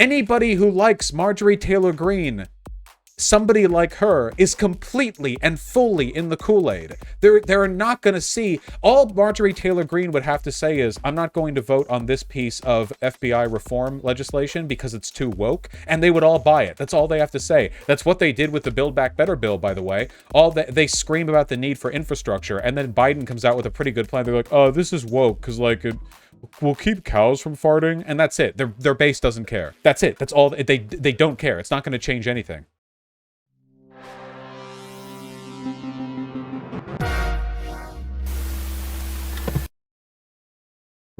Anybody who likes Marjorie Taylor Greene, somebody like her, is completely and fully in the Kool-Aid. They're not going to see. All Marjorie Taylor Greene would have to say is, I'm not going to vote on this piece of FBI reform legislation because it's too woke, and they would all buy it. That's all they have to say. That's what they did with the Build Back Better bill, by the way. They scream about the need for infrastructure, and then Biden comes out with a pretty good plan. They're like, oh, this is woke because like we'll keep cows from farting, and that's it. Their base doesn't care. That's it. That's all. They don't care. It's not going to change anything.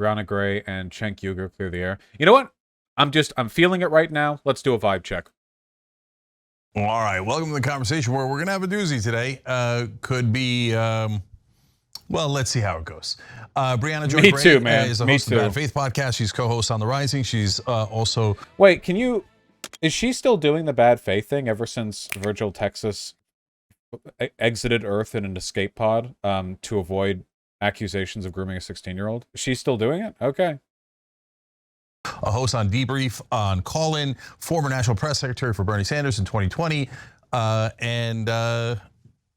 Briahna Gray and Cenk clear the air. You know what? I'm feeling it right now. Let's do a vibe check. All right, welcome to the conversation where we're gonna have a doozy today. Could be, well, let's see how it goes. Briahna Joy Me Gray too, man. is the host of the Bad Faith podcast. She's co-host on The Rising. She's also... Wait, is she still doing the Bad Faith thing ever since Virgil Texas exited Earth in an escape pod to avoid accusations of grooming a 16-year-old? She's still doing it? Okay. A host on Debrief, on Call-In, former National Press Secretary for Bernie Sanders in 2020.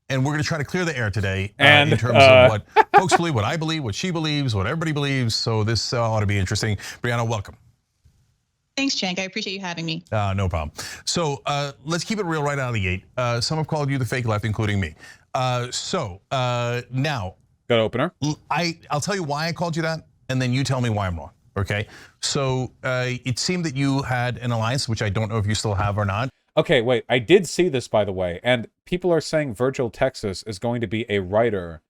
And we're going to try to clear the air today in terms of what folks believe, what I believe, what she believes, what everybody believes. So this ought to be interesting. Briahna, welcome. Thanks, Cenk. I appreciate you having me. No problem. So let's keep it real right out of the gate. Some have called you the fake left, including me. Now... Good opener. I'll tell you why I called you that, and then you tell me why I'm wrong, okay? So it seemed that you had an alliance, which I don't know if you still have or not. Okay, wait, I did see this, by the way, and people are saying Virgil Texas is going to be a writer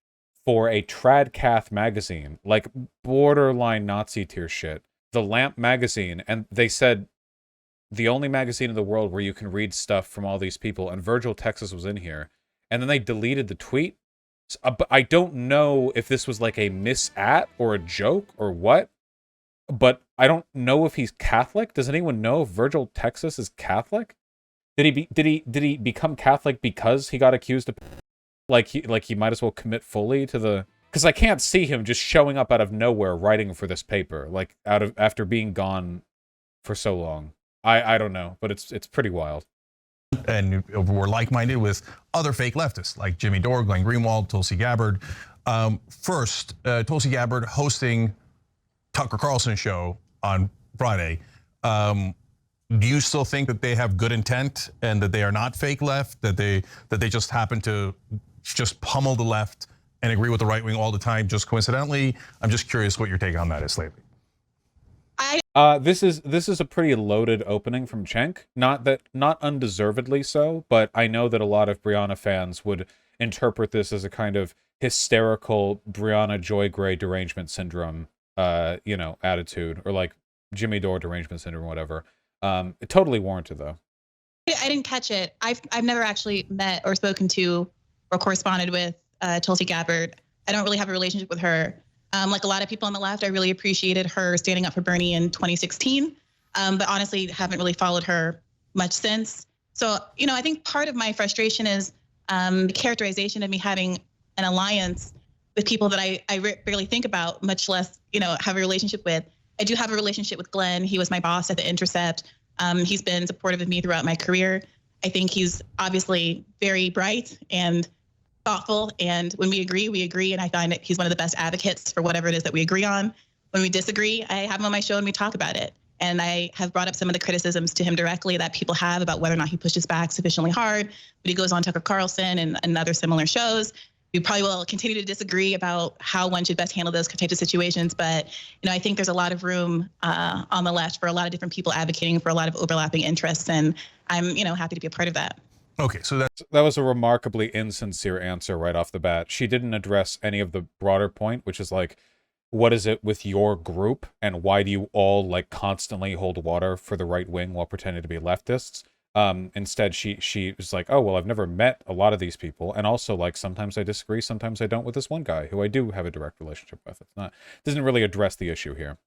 for a Tradcath magazine, like borderline Nazi tier shit, the Lamp magazine, and they said the only magazine in the world where you can read stuff from all these people, and Virgil Texas was in here, and then they deleted the tweet. But I don't know if this was like a miss-at or a joke or what, but I don't know if he's Catholic. Does anyone know if Virgil Texas is Catholic? Did he become Catholic because he got accused of like he might as well commit fully to the, because I can't see him just showing up out of nowhere writing for this paper like after being gone for so long. I don't know, but it's pretty wild. And we're like-minded with other fake leftists like Jimmy Dore, Glenn Greenwald, Tulsi Gabbard. First, Tulsi Gabbard hosting Tucker Carlson show on Friday. Do you still think that they have good intent and that they are not fake left, that they just happen to just pummel the left and agree with the right wing all the time, just coincidentally? I'm just curious what your take on that is lately. This is a pretty loaded opening from Cenk. Not undeservedly so, but I know that a lot of Briahna fans would interpret this as a kind of hysterical Briahna Joy Gray derangement syndrome, attitude, or like Jimmy Dore derangement syndrome, or whatever. Totally warranted though. I didn't catch it. I've never actually met or spoken to or corresponded with Tulsi Gabbard. I don't really have a relationship with her. Like a lot of people on the left, I really appreciated her standing up for Bernie in 2016, but honestly haven't really followed her much since. So, I think part of my frustration is the characterization of me having an alliance with people that I barely think about, much less, have a relationship with. I do have a relationship with Glenn. He was my boss at The Intercept. He's been supportive of me throughout my career. I think he's obviously very bright and thoughtful, and when we agree, and I find that he's one of the best advocates for whatever it is that we agree on. When we disagree, I have him on my show and we talk about it. And I have brought up some of the criticisms to him directly that people have about whether or not he pushes back sufficiently hard, but he goes on Tucker Carlson and other similar shows. We probably will continue to disagree about how one should best handle those types of situations, but I think there's a lot of room on the left for a lot of different people advocating for a lot of overlapping interests, and I'm happy to be a part of that. Okay, so that was a remarkably insincere answer right off the bat. She didn't address any of the broader point, which is like, what is it with your group, and why do you all like constantly hold water for the right wing while pretending to be leftists? Instead, she was like, oh well, I've never met a lot of these people, and also like sometimes I disagree, sometimes I don't with this one guy who I do have a direct relationship with. Doesn't really address the issue here.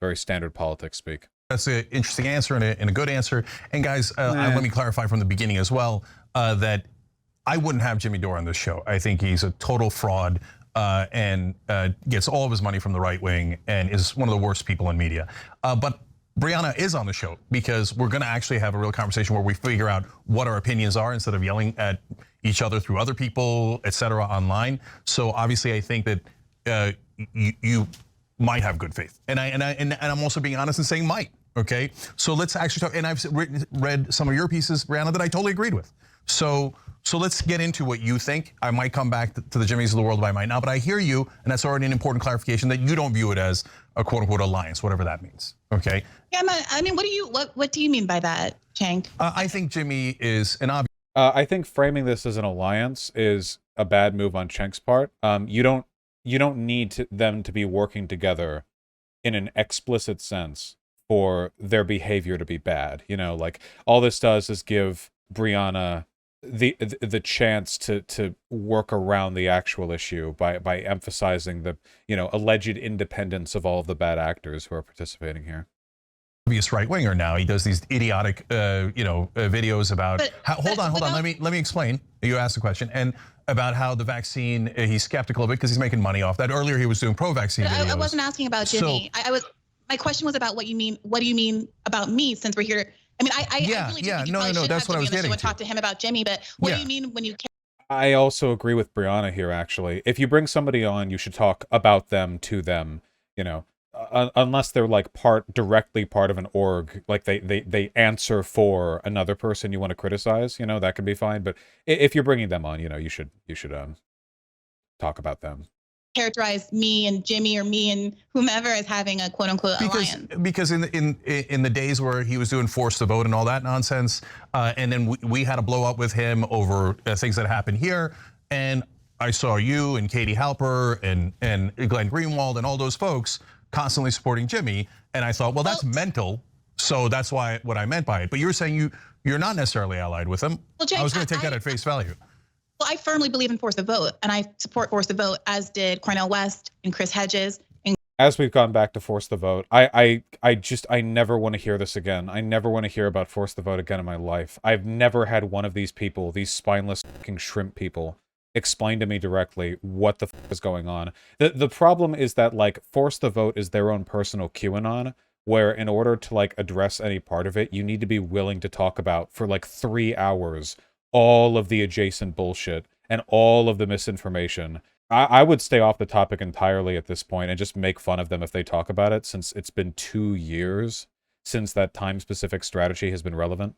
Very standard politics speak. That's an interesting answer and a good answer. And guys, let me clarify from the beginning as well that I wouldn't have Jimmy Dore on this show. I think he's a total fraud and gets all of his money from the right wing and is one of the worst people in media. But Briahna is on the show because we're going to actually have a real conversation where we figure out what our opinions are instead of yelling at each other through other people, etc. online. So obviously, I think that you might have good faith, and I'm also being honest and saying might. Okay, so let's actually talk. And I've read some of your pieces, Briahna, that I totally agreed with. So let's get into what you think. I might come back to the Jimmys of the world, but I might not. But I hear you, and that's already an important clarification that you don't view it as a quote unquote alliance, whatever that means. Okay. Yeah, I mean, what do you mean by that, Cenk? I think Jimmy is an obvious. I think framing this as an alliance is a bad move on Cenk's part. You don't need them to be working together in an explicit sense for their behavior to be bad. You know, like all this does is give Briahna the chance to work around the actual issue by emphasizing the alleged independence of all of the bad actors who are participating here. Obvious right winger now. He does these idiotic videos about hold on. Let me explain. You asked the question and about how the vaccine, he's skeptical of it because he's making money off that. Earlier he was doing pro-vaccine videos. I wasn't asking about Jimmy. My question was about what you mean. What do you mean about me? Since we're here, I mean, I really do think you probably should have Jimmy on the show and talk to him about Jimmy. But what do you mean when you? I also agree with Briahna here. Actually, if you bring somebody on, you should talk about them to them. You know, unless they're like directly part of an org, like they answer for another person you want to criticize. You know, that can be fine. But if you're bringing them on, you should talk about them. Characterize me and Jimmy or me and whomever as having a quote unquote alliance. Because in the days where he was doing force the vote and all that nonsense, and then we had a blow up with him over things that happened here, and I saw you and Katie Halper and Glenn Greenwald and all those folks constantly supporting Jimmy, and I thought, well, that's mental. So that's what I meant by it. But you're saying you're not necessarily allied with him. Well, Jake, I was going to take that at face value. Well, I firmly believe in force the vote, and I support force the vote, as did Cornel West and Chris Hedges. As we've gone back to force the vote, I never want to hear this again. I never want to hear about force the vote again in my life. I've never had one of these people, these spineless fucking shrimp people, explain to me directly what the fuck is going on. The problem is that like force the vote is their own personal QAnon, where in order to like address any part of it, you need to be willing to talk about for like 3 hours all of the adjacent bullshit and all of the misinformation. I would stay off the topic entirely at this point and just make fun of them if they talk about it, since it's been 2 years since that time-specific strategy has been relevant.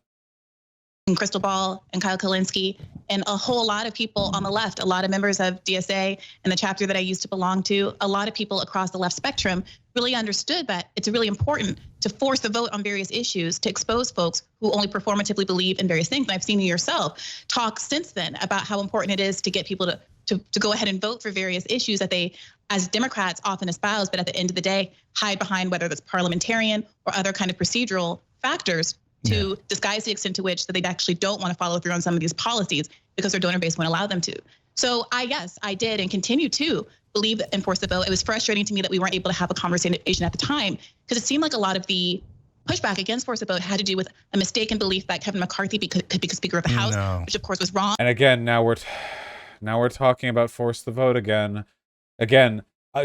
And Crystal Ball and Kyle Kalinske and a whole lot of people on the left, a lot of members of DSA and the chapter that I used to belong to, a lot of people across the left spectrum really understood that it's really important to force the vote on various issues, to expose folks who only performatively believe in various things. And I've seen you yourself talk since then about how important it is to get people to go ahead and vote for various issues that they, as Democrats, often espouse, but at the end of the day, hide behind whether that's parliamentarian or other kind of procedural factors to disguise the extent to which that they actually don't want to follow through on some of these policies because their donor base won't allow them to. So yes, I did and continue to believe in force the vote. It was frustrating to me that we weren't able to have a conversation at the time because it seemed like a lot of the pushback against force the vote had to do with a mistaken belief that Kevin McCarthy could be Speaker of the House, which of course was wrong. And again, now we're talking about force the vote again.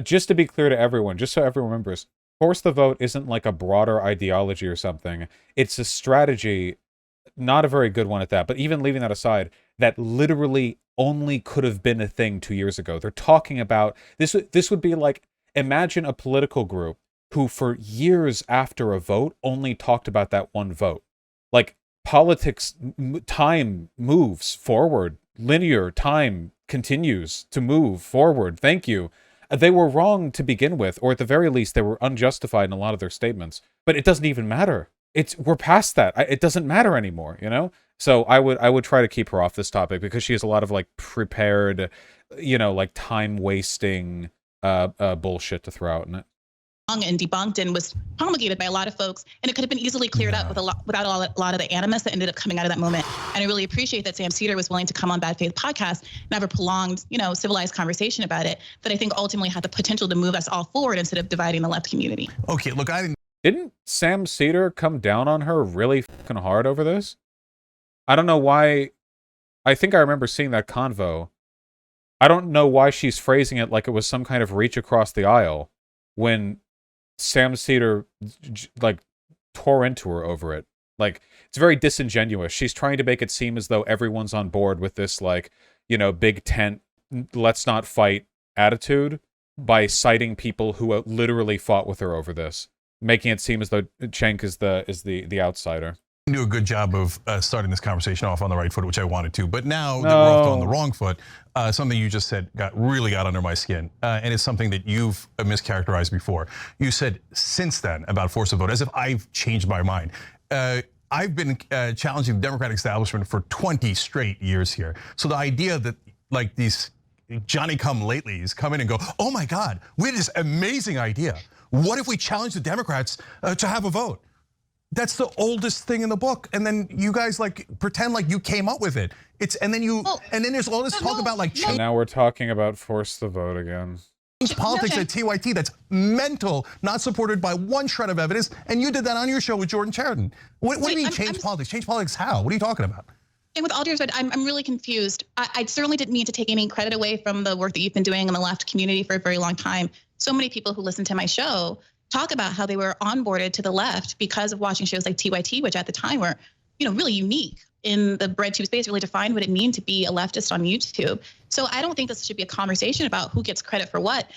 Just to be clear to everyone, just so everyone remembers, force the vote isn't like a broader ideology or something. It's a strategy, not a very good one at that, but even leaving that aside, that literally only could have been a thing 2 years ago. They're talking about, this would be like, imagine a political group who for years after a vote only talked about that one vote. Like politics, time moves forward, linear time continues to move forward. Thank you. They were wrong to begin with, or at the very least, they were unjustified in a lot of their statements. But it doesn't even matter. We're past that. It doesn't matter anymore, you know? So I would try to keep her off this topic because she has a lot of like prepared, like time wasting bullshit to throw out in it. And debunked and was promulgated by a lot of folks, and it could have been easily cleared up without a lot of the animus that ended up coming out of that moment. And I really appreciate that Sam Cedar was willing to come on Bad Faith Podcast and have a prolonged, civilized conversation about it that I think ultimately had the potential to move us all forward instead of dividing the left community. Okay, look, didn't Sam Cedar come down on her really fucking hard over this? I don't know why. I think I remember seeing that convo. I don't know why she's phrasing it like it was some kind of reach across the aisle when Sam Cedar like tore into her over it. Like, it's very disingenuous. She's trying to make it seem as though everyone's on board with this, like, you know, big tent, let's not fight attitude by citing people who literally fought with her over this, making it seem as though Cenk is the outsider. Do a good job of starting this conversation off on the right foot, which I wanted to. But now that we're off on the wrong foot, something you just said really got under my skin, and it's something that you've mischaracterized before. You said since then about force of vote, as if I've changed my mind. I've been challenging the Democratic establishment for 20 straight years here. So the idea that like these Johnny-come-latelys come in and go, oh my God, we had this amazing idea. What if we challenge the Democrats to have a vote? That's the oldest thing in the book, and then you guys like pretend like you came up with it. And then there's all this talk about like change. Now we're talking about force the vote again. Politics at TYT that's mental, not supported by one shred of evidence, and you did that on your show with Jordan Sheridan. What do you mean change politics? Change politics how? What are you talking about? And with all due respect, I'm really confused. I certainly didn't mean to take any credit away from the work that you've been doing in the left community for a very long time. So many people who listen to my show talk about how they were onboarded to the left because of watching shows like TYT, which at the time were, really unique in the breadtube space, really defined what it means to be a leftist on YouTube. So I don't think this should be a conversation about who gets credit for what.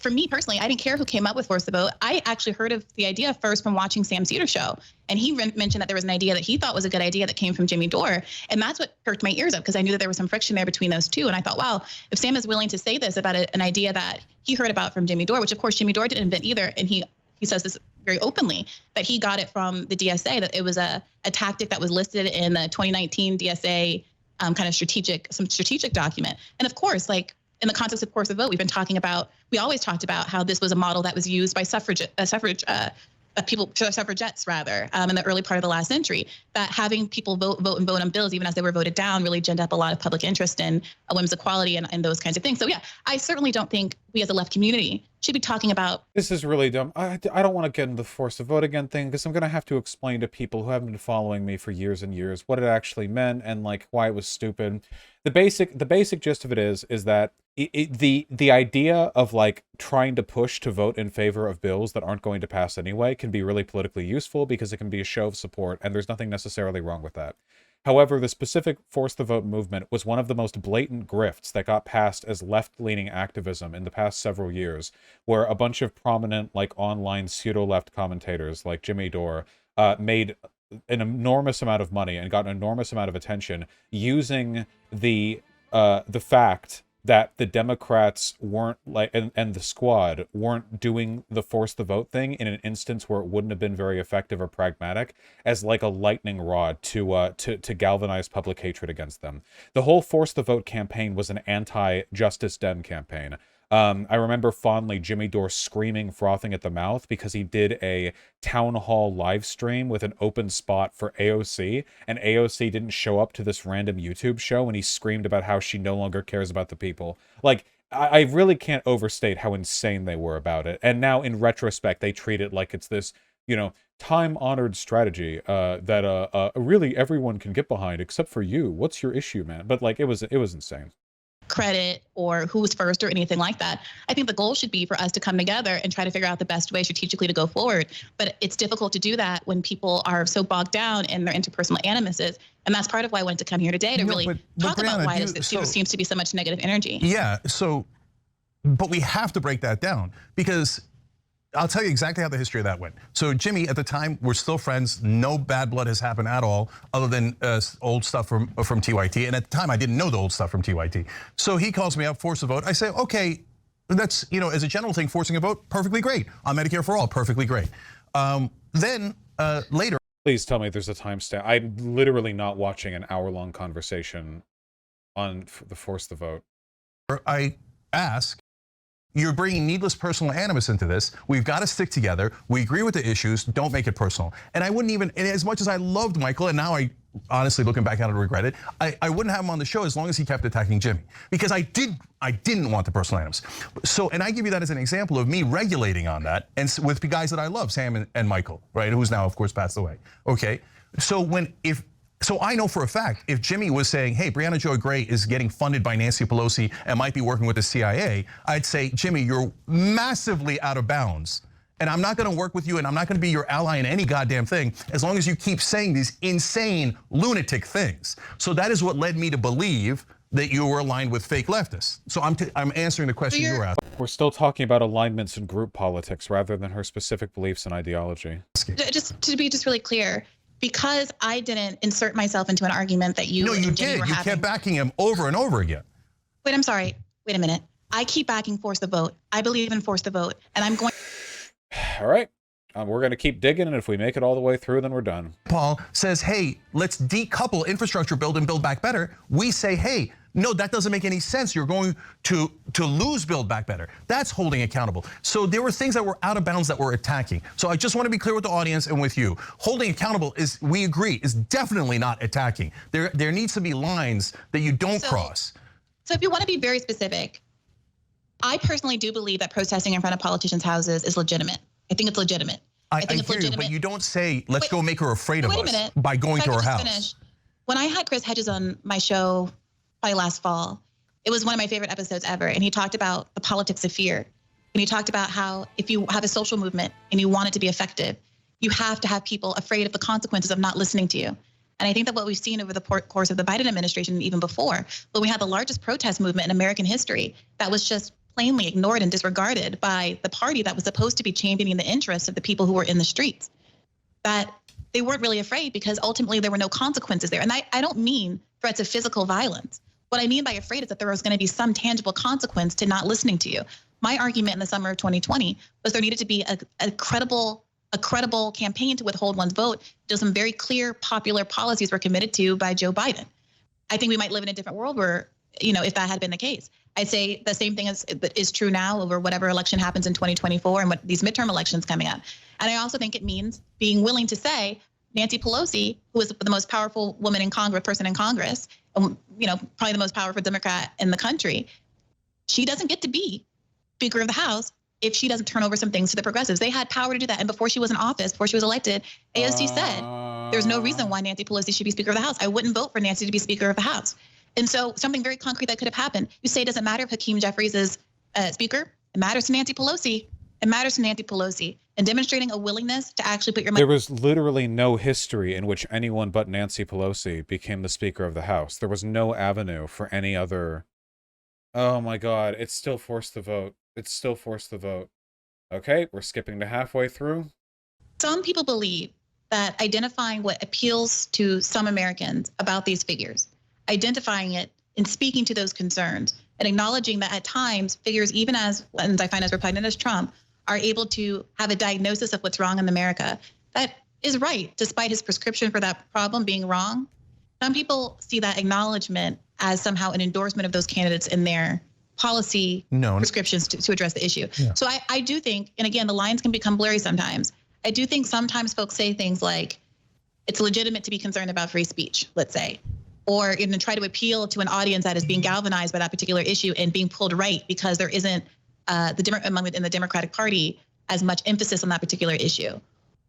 For me personally, I didn't care who came up with Force the Vote. I actually heard of the idea first from watching Sam Cedar's show. And he mentioned that there was an idea that he thought was a good idea that came from Jimmy Dore. And that's what perked my ears up because I knew that there was some friction there between those two. And I thought, wow, if Sam is willing to say this about an idea that he heard about from Jimmy Dore, which of course Jimmy Dore didn't invent either. And he says this very openly, that he got it from the DSA, that it was a tactic that was listed in the 2019 DSA kind of strategic document. And of course, like in the context of Force the Vote, we always talked about how this was a model that was used by suffragettes rather, in the early part of the last century, that having people vote on bills, even as they were voted down, really ginned up a lot of public interest in women's equality and those kinds of things. So yeah, I certainly don't think we as a left community should be talking about. This is really dumb. I don't want to get into the force the vote again thing because I'm going to have to explain to people who haven't been following me for years and years what it actually meant and like why it was stupid. The basic gist of it is that the idea of like trying to push to vote in favor of bills that aren't going to pass anyway can be really politically useful because it can be a show of support, and there's nothing necessarily wrong with that. However, the specific Force the Vote movement was one of the most blatant grifts that got passed as left-leaning activism in the past several years, where a bunch of prominent like online pseudo-left commentators like Jimmy Dore made an enormous amount of money and got an enormous amount of attention using the fact that the Democrats weren't like and the squad weren't doing the force the vote thing in an instance where it wouldn't have been very effective or pragmatic as like a lightning rod to galvanize public hatred against them. The whole force the vote campaign was an anti-Justice Dem campaign. I remember fondly Jimmy Dore screaming, frothing at the mouth because he did a town hall live stream with an open spot for AOC, and AOC didn't show up to this random YouTube show, and he screamed about how she no longer cares about the people. Like, I really can't overstate how insane they were about it. And now, in retrospect, they treat it like it's this, time-honored strategy that really everyone can get behind except for you. What's your issue, man? But like, it was insane. Credit or who's first or anything like that. I think the goal should be for us to come together and try to figure out the best way strategically to go forward. But it's difficult to do that when people are so bogged down in their interpersonal animuses. And that's part of why I wanted to come here today to really talk about why there seems to be so much negative energy. Yeah, but we have to break that down because I'll tell you exactly how the history of that went. So Jimmy, at the time, we're still friends. No bad blood has happened at all, other than old stuff from TYT. And at the time, I didn't know the old stuff from TYT. So he calls me up, force a vote. I say, okay, that's, as a general thing, forcing a vote, perfectly great. On Medicare for all, perfectly great. Then later. Please tell me there's a timestamp. I'm literally not watching an hour-long conversation on the force the vote. I ask, you're bringing needless personal animus into this. We've got to stick together. We agree with the issues. Don't make it personal. And I wouldn't even, and as much as I loved Michael, and now I honestly, looking back at it, regret it. I wouldn't have him on the show as long as he kept attacking Jimmy, because I didn't want the personal animus. So, and I give you that as an example of me regulating on that, and with the guys that I love, Sam and Michael, right, who's now of course passed away. Okay, so So I know for a fact, if Jimmy was saying, hey, Briahna Joy Gray is getting funded by Nancy Pelosi and might be working with the CIA, I'd say, Jimmy, you're massively out of bounds. and I'm not going to work with you, and I'm not going to be your ally in any goddamn thing as long as you keep saying these insane lunatic things. So that is what led me to believe that you were aligned with fake leftists. So I'm answering the question you were asking. We're still talking about alignments in group politics rather than her specific beliefs and ideology. Just to be really clear, because I didn't insert myself into an argument that you. No, you did. You kept backing him over and over again. Wait, I'm sorry. Wait a minute. I keep backing force the vote. I believe in force the vote, and I'm going. All right. We're going to keep digging, and if we make it all the way through, then we're done. Paul says, hey, let's decouple infrastructure build and build back better. We say, hey, no, that doesn't make any sense. You're going to lose build back better. That's holding accountable. So there were things that were out of bounds that were attacking. So I just want to be clear with the audience and with you. Holding accountable is, we agree, is definitely not attacking. There needs to be lines that you don't cross. So if you want to be very specific, I personally do believe that protesting in front of politicians' houses is legitimate. I think it's legitimate. I think it's legitimate. You, but you don't say, let's go make her afraid of us by going to her house. Finish. When I had Chris Hedges on my show probably last fall, it was one of my favorite episodes ever. And he talked about the politics of fear. And he talked about how if you have a social movement and you want it to be effective, you have to have people afraid of the consequences of not listening to you. And I think that what we've seen over the course of the Biden administration and even before, when we had the largest protest movement in American history, that was just plainly ignored and disregarded by the party that was supposed to be championing the interests of the people who were in the streets, that they weren't really afraid because ultimately there were no consequences there. And I don't mean threats of physical violence. What I mean by afraid is that there was going to be some tangible consequence to not listening to you. My argument in the summer of 2020 was there needed to be a credible campaign to withhold one's vote. There's some very clear popular policies were committed to by Joe Biden. I think we might live in a different world where, if that had been the case. I'd say the same thing is true now over whatever election happens in 2024 and what these midterm elections coming up. And I also think it means being willing to say Nancy Pelosi, who is the most powerful woman in Congress, probably the most powerful Democrat in the country, she doesn't get to be Speaker of the House if she doesn't turn over some things to the progressives. They had power to do that. And before she was in office, before she was elected, AOC said there's no reason why Nancy Pelosi should be Speaker of the House. I wouldn't vote for Nancy to be Speaker of the House. And so something very concrete that could have happened. You say it doesn't matter if Hakeem Jeffries is Speaker. It matters to Nancy Pelosi. It matters to Nancy Pelosi. And demonstrating a willingness to actually put your money. There was literally no history in which anyone but Nancy Pelosi became the Speaker of the House. There was no avenue for any other. Oh my God, it's still forced to vote. It's still forced to vote. Okay, we're skipping to halfway through. Some people believe that identifying what appeals to some Americans about these figures, identifying it and speaking to those concerns and acknowledging that at times figures, even as I find as repugnant as Trump, are able to have a diagnosis of what's wrong in America. That is right, despite his prescription for that problem being wrong. Some people see that acknowledgement as somehow an endorsement of those candidates in their policy prescriptions to address the issue. Yeah. So I do think, and again, the lines can become blurry sometimes. I do think sometimes folks say things like, it's legitimate to be concerned about free speech, let's say, or even try to appeal to an audience that is being galvanized by that particular issue and being pulled right because there isn't in the Democratic Party as much emphasis on that particular issue.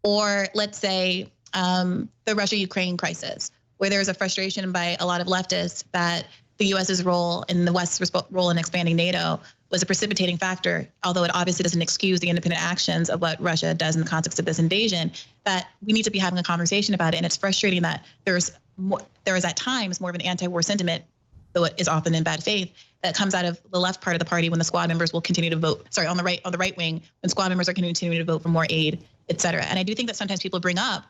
Or let's say the Russia-Ukraine crisis, where there's a frustration by a lot of leftists that the US's role and the West's role in expanding NATO was a precipitating factor, although it obviously doesn't excuse the independent actions of what Russia does in the context of this invasion, that we need to be having a conversation about it. And it's frustrating that there is at times more of an anti-war sentiment, though it is often in bad faith, that comes out of the left part of the party when the squad members will continue to vote, on the right wing, when squad members are continuing to vote for more aid, et cetera. And I do think that sometimes people bring up,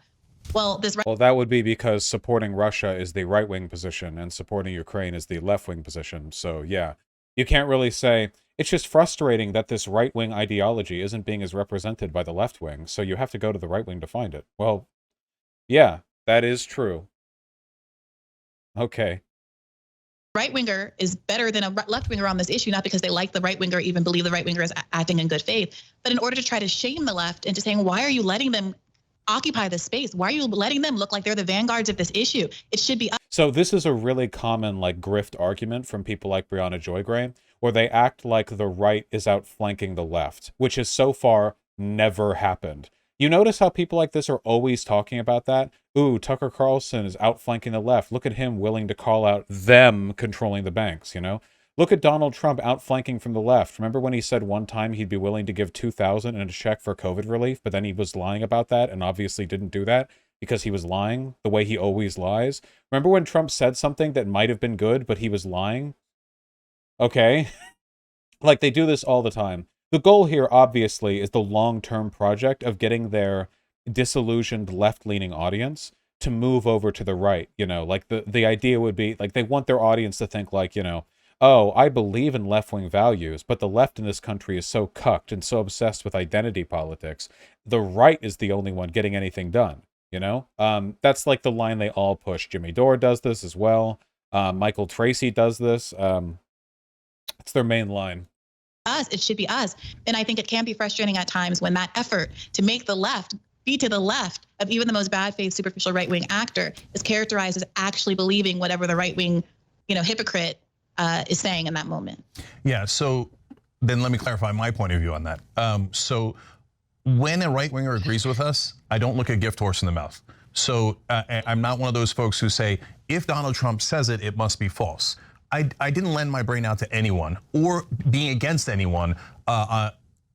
well, that would be because supporting Russia is the right-wing position and supporting Ukraine is the left-wing position. So yeah, you can't really say, it's just frustrating that this right-wing ideology isn't being as represented by the left wing, so you have to go to the right wing to find it. Well, yeah, that is true. Okay. Right-winger is better than a left-winger on this issue, not because they like the right-winger or even believe the right-winger is acting in good faith, but in order to try to shame the left into saying, why are you letting them occupy this space? Why are you letting them look like they're the vanguards of this issue? It should be. So this is a really common grift argument from people like Briahna Joy-Gray, where they act like the right is outflanking the left, which has so far never happened. You notice how people like this are always talking about that? Ooh, Tucker Carlson is outflanking the left. Look at him willing to call out them controlling the banks, Look at Donald Trump outflanking from the left. Remember when he said one time he'd be willing to give $2,000 in a check for COVID relief, but then he was lying about that and obviously didn't do that because he was lying the way he always lies? Remember when Trump said something that might have been good, but he was lying? Okay. Like, they do this all the time. The goal here, obviously, is the long-term project of getting their disillusioned left-leaning audience to move over to the right. You know, like, the idea would be, like, they want their audience to think, like, you know, oh, I believe in left-wing values, but the left in this country is so cucked and so obsessed with identity politics. The right is the only one getting anything done, you know? That's like the line they all push. Jimmy Dore does this as well. Michael Tracy does this. It's their main line. It should be us. And I think it can be frustrating at times when that effort to make the left be to the left of even the most bad-faith, superficial right-wing actor is characterized as actually believing whatever the right-wing, hypocrite is saying in that moment. Yeah, so then let me clarify my point of view on that. So when a right winger agrees with us, I don't look a gift horse in the mouth. So I'm not one of those folks who say, if Donald Trump says it, it must be false. I didn't lend my brain out to anyone or being against anyone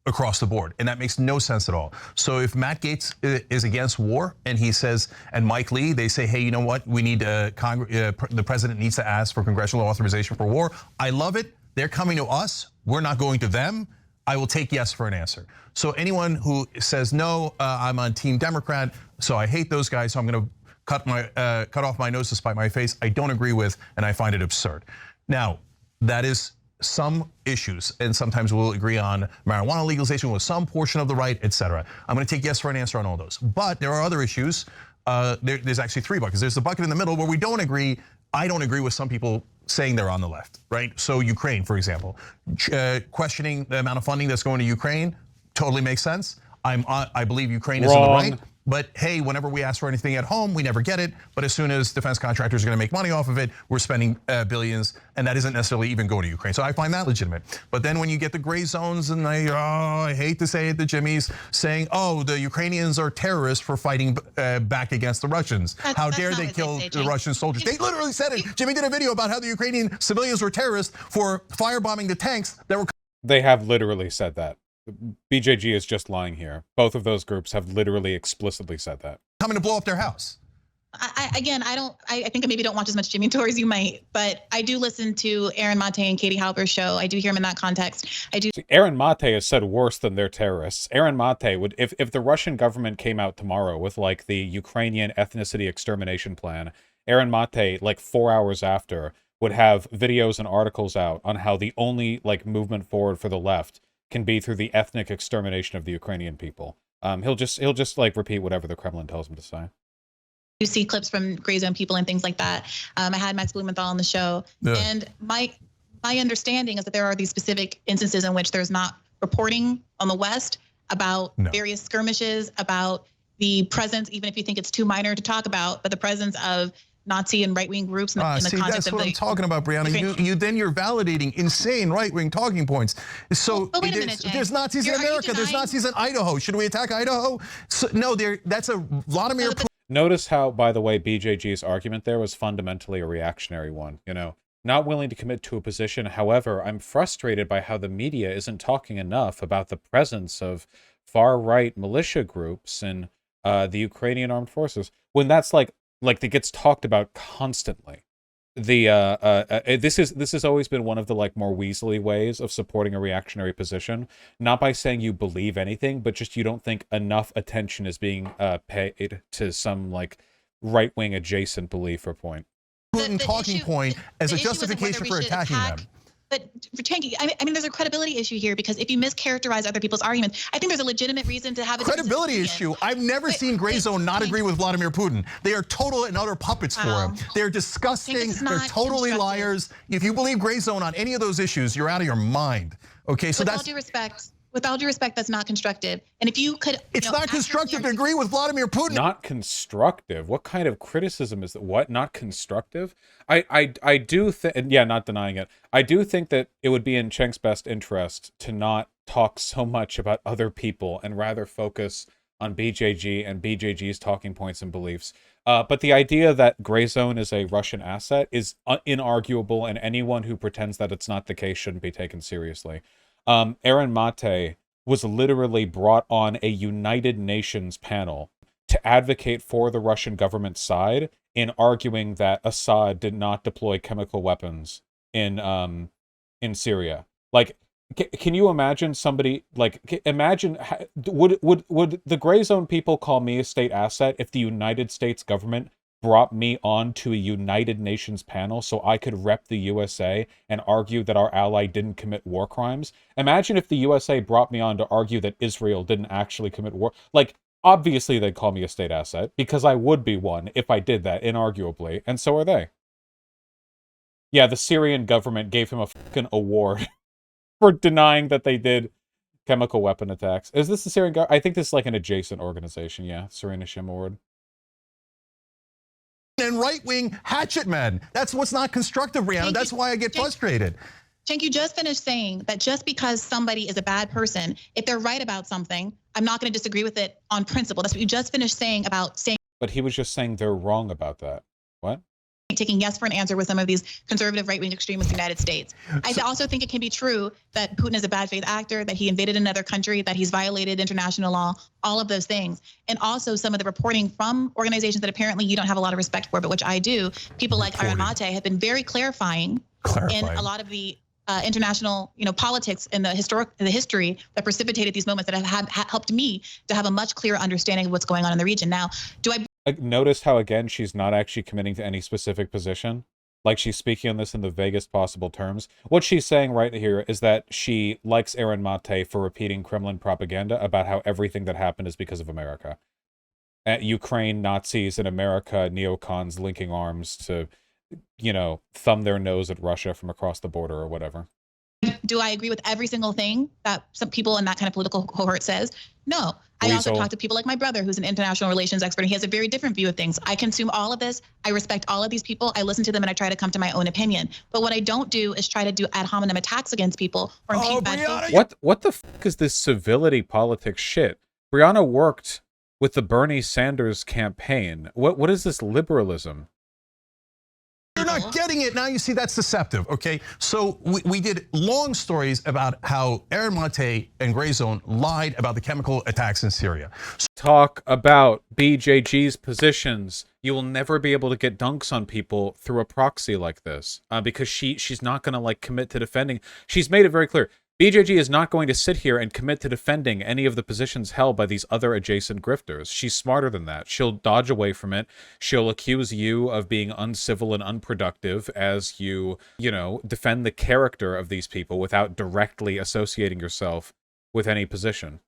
across the board, and that makes no sense at all. So if Matt Gaetz is against war and he says, and Mike Lee, they say, hey, you know what? We need the president needs to ask for congressional authorization for war. I love it. They're coming to us. We're not going to them. I will take yes for an answer. So anyone who says no, I'm on Team Democrat, so I hate those guys, so I'm going to cut off my nose to spite my face, I don't agree with, and I find it absurd. Now, that is some issues, and sometimes we'll agree on marijuana legalization with some portion of the right, etc. I'm going to take yes for an answer on all those. But there are other issues. There's actually three buckets. There's the bucket in the middle where we don't agree. I don't agree with some people saying they're on the left, right? So Ukraine, for example, questioning the amount of funding that's going to Ukraine totally makes sense. I believe Ukraine is on the right. But hey, whenever we ask for anything at home, we never get it. But as soon as defense contractors are going to make money off of it, we're spending billions, and that isn't necessarily even going to Ukraine. So I find that legitimate. But then when you get the gray zones, and I hate to say it, the Jimmys saying, oh, the Ukrainians are terrorists for fighting back against the Russians. How dare they kill the Russian soldiers? They literally said it. Jimmy did a video about how the Ukrainian civilians were terrorists for firebombing the tanks that were. They have literally said that. BJG is just lying here. Both of those groups have literally explicitly said that. Coming to blow up their house. I think I maybe don't watch as much Jimmy Dore as you might, but I do listen to Aaron Mate and Katie Halper's show. I do hear him in that context. Aaron Mate has said worse than they're terrorists. Aaron Mate would, if the Russian government came out tomorrow with like the Ukrainian ethnicity extermination plan, Aaron Mate, like 4 hours after, would have videos and articles out on how the only like movement forward for the left can be through the ethnic extermination of the Ukrainian people. He'll just like repeat whatever the Kremlin tells him to say. You see clips from gray zone people and things like that. I had Max Blumenthal on the show, and my understanding is that there are these specific instances in which there's not reporting on the West about various skirmishes, about the presence, even if you think it's too minor to talk about, but the presence of Nazi and right-wing groups in the context that's what I'm talking about, Briahna. You're validating insane right-wing talking points. So but wait a minute, Jay. There's Nazis in America. There's Nazis in Idaho. Should we attack Idaho? So, no, that's a Vladimir Putin. Notice how, by the way, BJG's argument there was fundamentally a reactionary one. Not willing to commit to a position. However, I'm frustrated by how the media isn't talking enough about the presence of far-right militia groups in the Ukrainian armed forces, when that's like that gets talked about constantly. This has always been one of the like more weaselly ways of supporting a reactionary position, not by saying you believe anything, but just you don't think enough attention is being paid to some like right-wing adjacent belief or point. Putin talking point as a justification for attacking them. But for Cenk, I mean, there's a credibility issue here, because if you mischaracterize other people's arguments, I think there's a legitimate reason to have a credibility issue. I've never seen Gray Zone not agree with Vladimir Putin. They are total and utter puppets for him. They're disgusting. They're totally liars. If you believe Gray Zone on any of those issues, you're out of your mind. Okay, so that's. With all due respect, that's not constructive. And if you could, it's not constructive to agree with Vladimir Putin. Not constructive. What kind of criticism is that? What? Not constructive? I do think, yeah, not denying it. I do think that it would be in Cenk's best interest to not talk so much about other people and rather focus on BJG and BJG's talking points and beliefs. But the idea that Gray Zone is a Russian asset is inarguable, and anyone who pretends that it's not the case shouldn't be taken seriously. Aaron Mate was literally brought on a United Nations panel to advocate for the Russian government side in arguing that Assad did not deploy chemical weapons in Syria. Like, can you imagine somebody, like, imagine, would the Gray Zone people call me a state asset if the United States government brought me on to a United Nations panel so I could rep the USA and argue that our ally didn't commit war crimes? Imagine if the USA brought me on to argue that Israel didn't actually commit war. Like, obviously they'd call me a state asset, because I would be one if I did that, inarguably, and so are they. Yeah, the Syrian government gave him a fucking award for denying that they did chemical weapon attacks. Is this the Syrian government? I think this is like an adjacent organization, yeah. Serena Shim Award. And right-wing hatchet men. That's what's not constructive, Briahna. That's why I get frustrated. Cenk, you just finished saying that just because somebody is a bad person, if they're right about something, I'm not going to disagree with it on principle. That's what you just finished saying about saying. But he was just saying they're wrong about that. What? Taking yes for an answer with some of these conservative right-wing extremists in the United States. I also think it can be true that Putin is a bad faith actor, that he invaded another country, that he's violated international law, all of those things. And also some of the reporting from organizations that apparently you don't have a lot of respect for, but which I do. People like Aaron Mate have been very clarifying in a lot of the international, politics and the history that precipitated these moments that have helped me to have a much clearer understanding of what's going on in the region. Now, do I notice how, again, she's not actually committing to any specific position? Like, she's speaking on this in the vaguest possible terms. What she's saying right here is that she likes Aaron Mate for repeating Kremlin propaganda about how everything that happened is because of America. Ukraine, Nazis, and America, neocons linking arms to, thumb their nose at Russia from across the border or whatever. Do I agree with every single thing that some people in that kind of political cohort says? No. I also talk to people like my brother, who's an international relations expert, and he has a very different view of things. I consume all of this. I respect all of these people. I listen to them, and I try to come to my own opinion. But what I don't do is try to do ad hominem attacks against people or impute bad faith. What the fuck is this civility politics shit? Briahna worked with the Bernie Sanders campaign. What is this liberalism? You're not getting it. Now you see that's deceptive, okay? So we did long stories about how Aaron Mate and Gray Zone lied about the chemical attacks in Syria. Talk about BJG's positions. You will never be able to get dunks on people through a proxy like this, because she's not going to like commit to defending. She's made it very clear. BJG is not going to sit here and commit to defending any of the positions held by these other adjacent grifters. She's smarter than that. She'll dodge away from it. She'll accuse you of being uncivil and unproductive as you defend the character of these people without directly associating yourself with any position.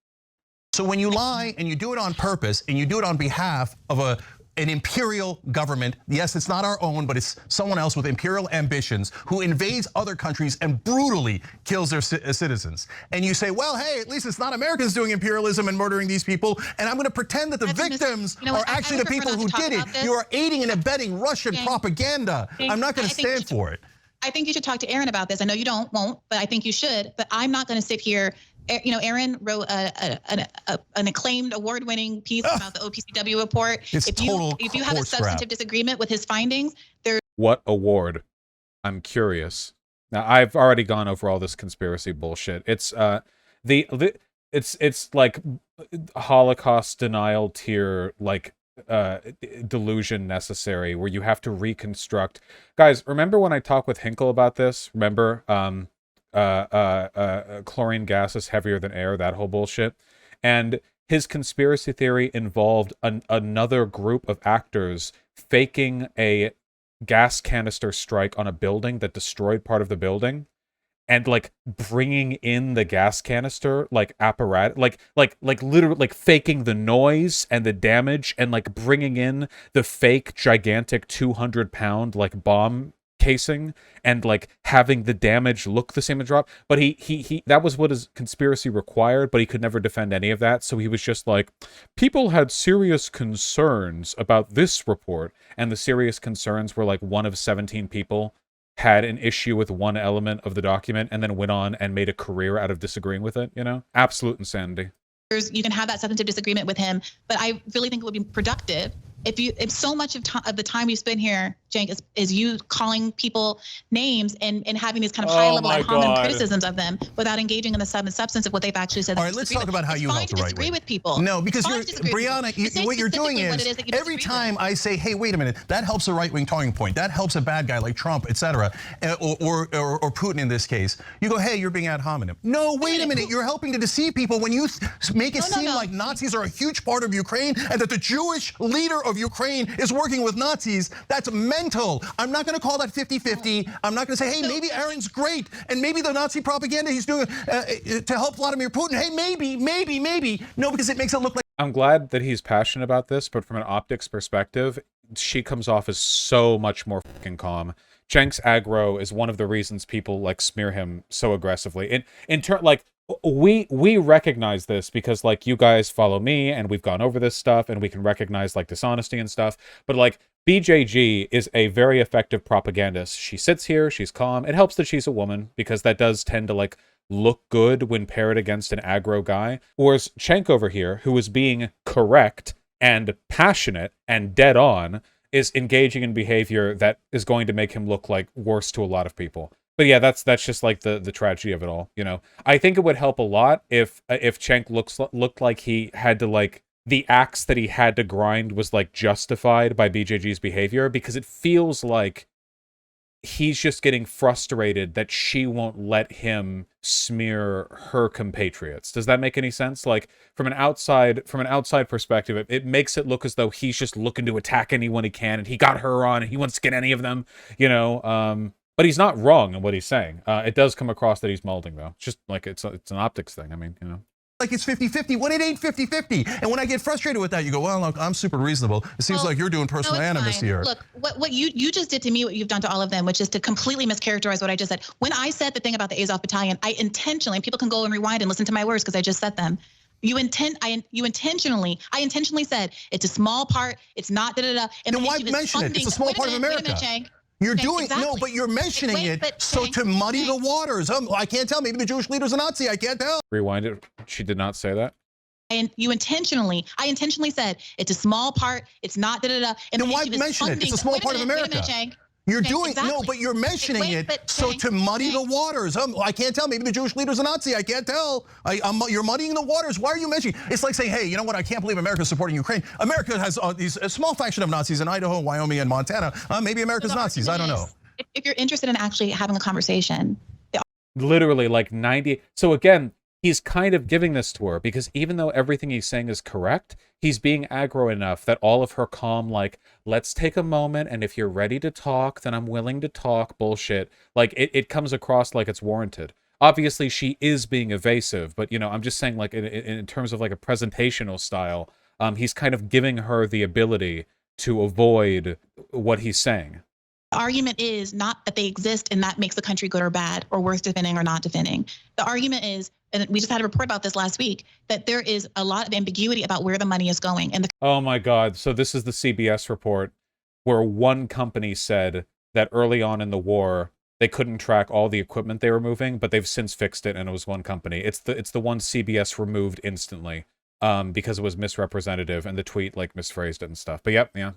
So when you lie and you do it on purpose and you do it on behalf of an imperial government, yes, it's not our own, but it's someone else with imperial ambitions who invades other countries and brutally kills their citizens. And you say, well, hey, at least it's not Americans doing imperialism and murdering these people, and I'm gonna pretend that the victims are actually the people who did it. You are aiding and abetting Russian propaganda. I'm not gonna stand for it. I think you should talk to Aaron about this. I know you won't, but I think you should. But I'm not gonna sit here. Aaron wrote an acclaimed award-winning piece about the OPCW report. If you have a substantive disagreement with his findings, what award? I'm curious. Now, I've already gone over all this conspiracy bullshit. It's it's like Holocaust denial tier, like delusion necessary, where you have to reconstruct. Guys, remember when I talked with Hinkle about this? Remember chlorine gas is heavier than air, that whole bullshit? And his conspiracy theory involved another group of actors faking a gas canister strike on a building that destroyed part of the building, and like bringing in the gas canister like apparatus, like literally like faking the noise and the damage, and like bringing in the fake gigantic 200-pound like bomb casing, and like having the damage look the same as drop. But he that was what his conspiracy required, but he could never defend any of that. So he was just like, people had serious concerns about this report, and the serious concerns were like one of 17 people had an issue with one element of the document and then went on and made a career out of disagreeing with it, Absolute insanity. You can have that substantive disagreement with him, but I really think it would be productive if so much of the time you spend here, Cenk, is you calling people names and having these kind of high level ad hominem criticisms of them without engaging in the substance of what they've actually said. All right, let's talk about how you help the right disagree with people. No, because Briahna, what you're doing is every time I say, hey, wait a minute, that helps a right wing talking point, that helps a bad guy like Trump, etc., or Putin in this case, you go, hey, you're being ad hominem. No, wait a minute, you're helping to deceive people when you make it seem like Nazis are a huge part of Ukraine and that the Jewish leader of Ukraine is working with Nazis. That's mental. I'm not going to call that 50-50. I'm not going to say, hey, maybe Aaron's great and maybe the Nazi propaganda he's doing to help Vladimir Putin. Hey, maybe. No, because it makes it look like. I'm glad that he's passionate about this, but from an optics perspective, she comes off as so much more fucking calm. Cenk's aggro is one of the reasons people like smear him so aggressively. In turn, like, we recognize this because like you guys follow me and we've gone over this stuff and we can recognize like dishonesty and stuff, but like BJG is a very effective propagandist. She sits here, she's calm. It helps that she's a woman because that does tend to like look good when paired against an aggro guy. Whereas Cenk over here, who is being correct and passionate and dead on, is engaging in behavior that is going to make him look like worse to a lot of people. But yeah, that's just like the tragedy of it all, you know. I think it would help a lot if Cenk looked like he had to like the axe that he had to grind was like justified by BJG's behavior, because it feels like he's just getting frustrated that she won't let him smear her compatriots. Does that make any sense? Like from an outside perspective, it makes it look as though he's just looking to attack anyone he can, and he got her on, and he wants to get any of them, you know. But he's not wrong in what he's saying. It does come across that he's molding, though. It's just like it's an optics thing. I mean, you know. Like it's 50-50 when it ain't 50-50. And when I get frustrated with that, you go, well, look, I'm super reasonable. It seems like you're doing personal animus here. Look, what you just did to me, what you've done to all of them, which is to completely mischaracterize what I just said. When I said the thing about the Azov battalion, I intentionally, and people can go and rewind and listen to my words because I just said them. I intentionally said it's a small part, it's not da-da-da. And then why mention it? It's a small part of America. Wait a minute, Cenk. You're doing, no, but you're mentioning it so to muddy the waters. I can't tell. Maybe the Jewish leader's a Nazi. I can't tell. Rewind it. She did not say that. And I intentionally said it's a small part. It's not da-da-da. And then why mention it? It's a small part of America. Wait a minute, Cenk. You're doing, no, but you're mentioning it so to muddy the waters. I can't tell. Maybe the Jewish leader's a Nazi. I can't tell. You're muddying the waters. Why are you mentioning? It's like saying, hey, you know what? I can't believe America's supporting Ukraine. America has a small faction of Nazis in Idaho, Wyoming, and Montana. Maybe America's Nazis. I don't know. If you're interested in actually having a conversation. Literally like 90. So again, he's kind of giving this to her because even though everything he's saying is correct, he's being aggro enough that all of her calm, like, let's take a moment, and if you're ready to talk, then I'm willing to talk bullshit. Like, it comes across like it's warranted. Obviously, she is being evasive, but, you know, I'm just saying, like, in terms of, like, a presentational style, he's kind of giving her the ability to avoid what he's saying. The argument is not that they exist and that makes the country good or bad or worth defending or not defending. The argument is, and we just had a report about this last week, that there is a lot of ambiguity about where the money is going. And oh my God. So this is the CBS report where one company said that early on in the war, they couldn't track all the equipment they were moving, but they've since fixed it and it was one company. It's the one CBS removed instantly because it was misrepresentative and the tweet like misphrased it and stuff. But yep, yeah.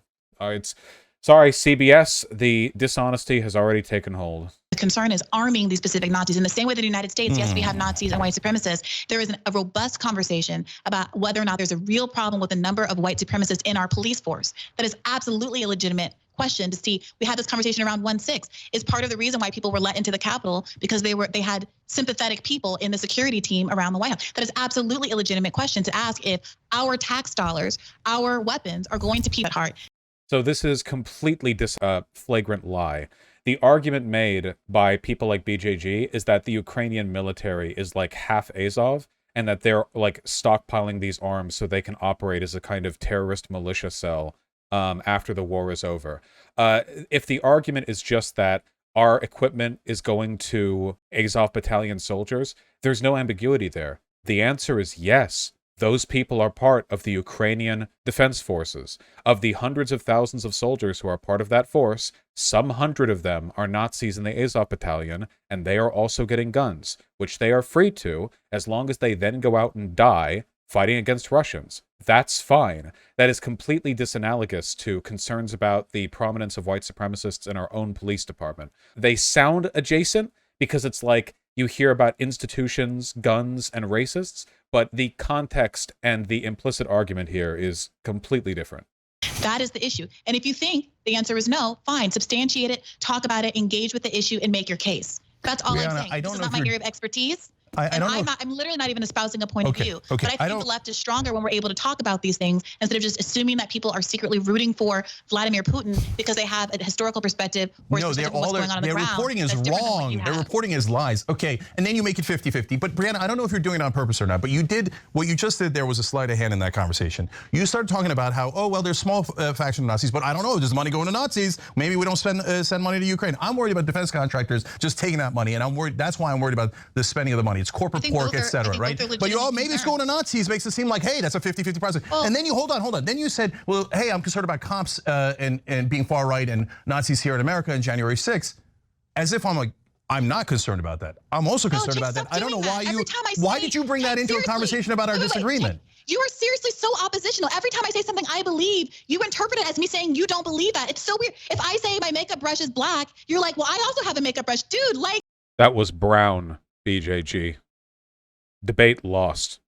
Sorry, CBS, the dishonesty has already taken hold. The concern is arming these specific Nazis. In the same way that the United States, yes, we have Nazis and white supremacists. There is a robust conversation about whether or not there's a real problem with the number of white supremacists in our police force. That is absolutely a legitimate question to see. We had this conversation around 1/6. Is part of the reason why people were let into the Capitol because they had sympathetic people in the security team around the White House. That is absolutely a legitimate question to ask if our tax dollars, our weapons are going to people at heart. So this is completely flagrant lie. The argument made by people like BJG is that the Ukrainian military is like half Azov and that they're like stockpiling these arms so they can operate as a kind of terrorist militia cell after the war is over. If the argument is just that our equipment is going to Azov battalion soldiers, there's no ambiguity there. The answer is yes. Those people are part of the Ukrainian Defense Forces. Of the hundreds of thousands of soldiers who are part of that force, some hundred of them are Nazis in the Azov battalion, and they are also getting guns, which they are free to, as long as they then go out and die fighting against Russians. That's fine. That is completely disanalogous to concerns about the prominence of white supremacists in our own police department. They sound adjacent because it's like you hear about institutions, guns, and racists, but the context and the implicit argument here is completely different. That is the issue. And if you think the answer is no, fine, substantiate it, talk about it, engage with the issue, and make your case. That's all I'm saying. This is not my area of expertise. I'm literally not even espousing a point of view. But I think the left is stronger when we're able to talk about these things instead of just assuming that people are secretly rooting for Vladimir Putin because they have a historical perspective or what's going on the ground. Their reporting is wrong. Their reporting is lies. Okay, and then you make it 50-50. But Briahna, I don't know if you're doing it on purpose or not, but you did, what you just did there was a sleight of hand in that conversation. You started talking about how, oh, well, there's small faction of Nazis, but I don't know, does money go into Nazis? Maybe we don't send money to Ukraine. I'm worried about defense contractors just taking that money, and I'm worried. That's why I'm worried about the spending of the money. It's corporate pork, etc., right? But maybe it's going to Nazis makes it seem like, hey, that's a 50-50 process. And then you hold on. Then you said, well, hey, I'm concerned about cops and being far right and Nazis here in America on January 6th, as if I'm like, I'm not concerned about that. I'm also concerned about that. I don't know why why did you bring that into a conversation about our disagreement? You are seriously so oppositional. Every time I say something I believe, you interpret it as me saying you don't believe that. It's so weird. If I say my makeup brush is black, you're like, well, I also have a makeup brush. Dude, like. That was brown, BJG. Debate lost.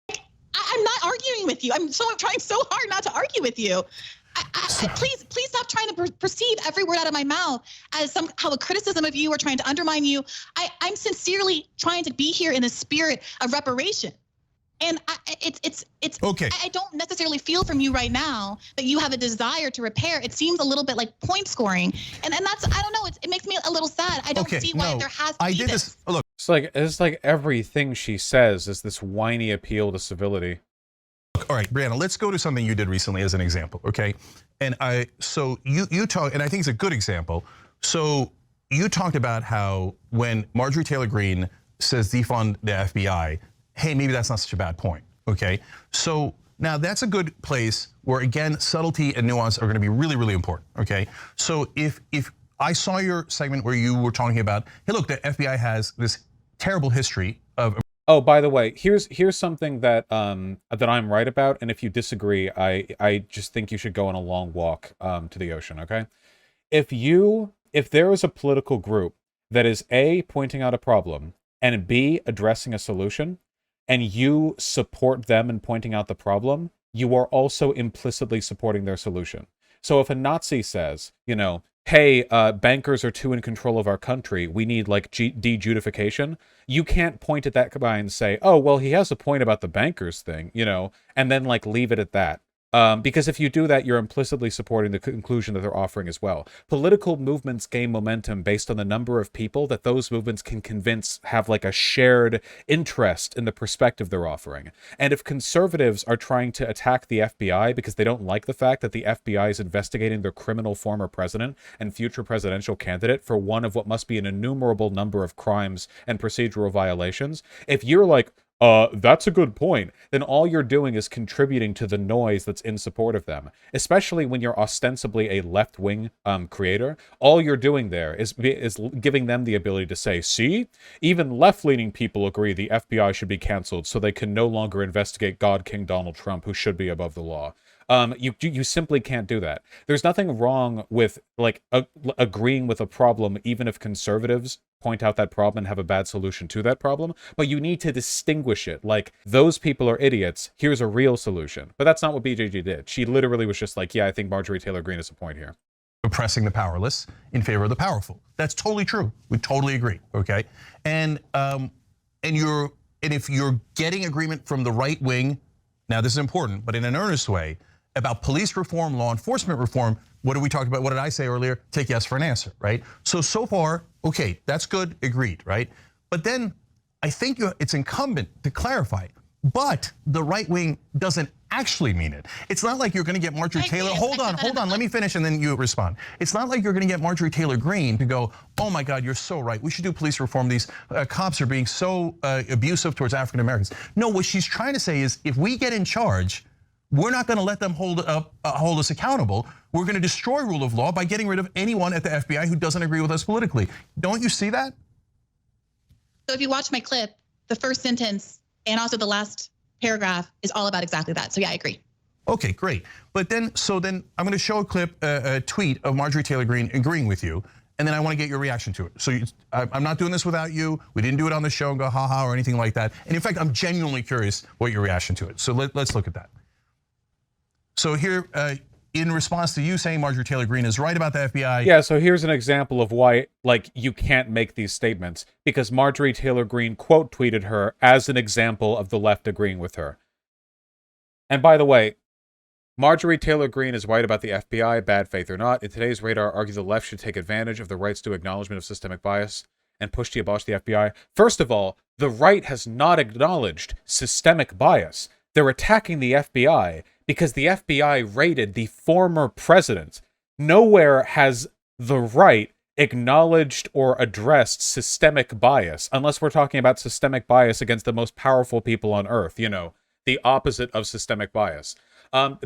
I'm not arguing with you. I'm trying so hard not to argue with you. Please stop trying to perceive every word out of my mouth as somehow a criticism of you or trying to undermine you. I'm sincerely trying to be here in the spirit of reparation. And it's okay. I don't necessarily feel from you right now that you have a desire to repair. It seems a little bit like point scoring, and that's, I don't know. It makes me a little sad. I don't see why there has to be this. Look, it's like everything she says is this whiny appeal to civility. All right, Briahna, let's go to something you did recently as an example, okay? And so you talk, and I think it's a good example. So you talked about how when Marjorie Taylor Greene says defund the FBI, hey, maybe that's not such a bad point, okay? So now that's a good place where, again, subtlety and nuance are gonna be really, really important, okay? So if I saw your segment where you were talking about, hey, look, the FBI has this terrible history of. Oh, by the way, here's something that that I'm right about, and if you disagree, I just think you should go on a long walk to the ocean, okay? If there is a political group that is A, pointing out a problem, and B, addressing a solution, and you support them in pointing out the problem, you are also implicitly supporting their solution. So if a Nazi says, hey, bankers are too in control of our country, we need like de-Judification, you can't point at that guy and say, oh, well, he has a point about the bankers thing, and then like leave it at that. Because if you do that, you're implicitly supporting the conclusion that they're offering as well. Political movements gain momentum based on the number of people that those movements can convince have like a shared interest in the perspective they're offering. And if conservatives are trying to attack the FBI because they don't like the fact that the FBI is investigating their criminal former president and future presidential candidate for one of what must be an innumerable number of crimes and procedural violations, if you're like, that's a good point, then all you're doing is contributing to the noise that's in support of them. Especially when you're ostensibly a left-wing creator, all you're doing there is giving them the ability to say, see, even left-leaning people agree the FBI should be canceled so they can no longer investigate God King Donald Trump, who should be above the law. You simply can't do that. There's nothing wrong with like agreeing with a problem, even if conservatives point out that problem and have a bad solution to that problem, but you need to distinguish it. Like, those people are idiots, here's a real solution. But that's not what BJG did. She literally was just like, yeah, I think Marjorie Taylor Greene has a point here. Oppressing the powerless in favor of the powerful. That's totally true. We totally agree, okay? And if you're getting agreement from the right wing, now this is important, but in an earnest way, about police reform, law enforcement reform, what did we talk about? What did I say earlier? Take yes for an answer, right? So far, okay, that's good, agreed, right? But then I think it's incumbent to clarify, but the right wing doesn't actually mean it. It's not like you're gonna get Marjorie Taylor, hold on, let me finish and then you respond. It's not like you're gonna get Marjorie Taylor Greene to go, oh my God, you're so right, we should do police reform. These cops are being so abusive towards African Americans. No, what she's trying to say is, if we get in charge, we're not gonna let them hold us accountable. We're gonna destroy rule of law by getting rid of anyone at the FBI who doesn't agree with us politically. Don't you see that? So if you watch my clip, the first sentence and also the last paragraph is all about exactly that. So yeah, I agree. Okay, great. But then, I'm going to show a clip, a tweet of Marjorie Taylor Greene agreeing with you, and then I want to get your reaction to it. So I'm not doing this without you. We didn't do it on the show and go ha or anything like that. And in fact, I'm genuinely curious what your reaction to it. So let's look at that. So here, in response to you saying Marjorie Taylor Greene is right about the FBI. Yeah, so here's an example of why, like, you can't make these statements, because Marjorie Taylor Greene quote tweeted her as an example of the left agreeing with her. And by the way, Marjorie Taylor Greene is right about the FBI, bad faith or not. In today's radar, argue the left should take advantage of the right's due acknowledgement of systemic bias and push to abolish the FBI. First of all, the right has not acknowledged systemic bias. They're attacking the FBI because the FBI raided the former president. Nowhere has the right acknowledged or addressed systemic bias, unless we're talking about systemic bias against the most powerful people on earth, you know, the opposite of systemic bias.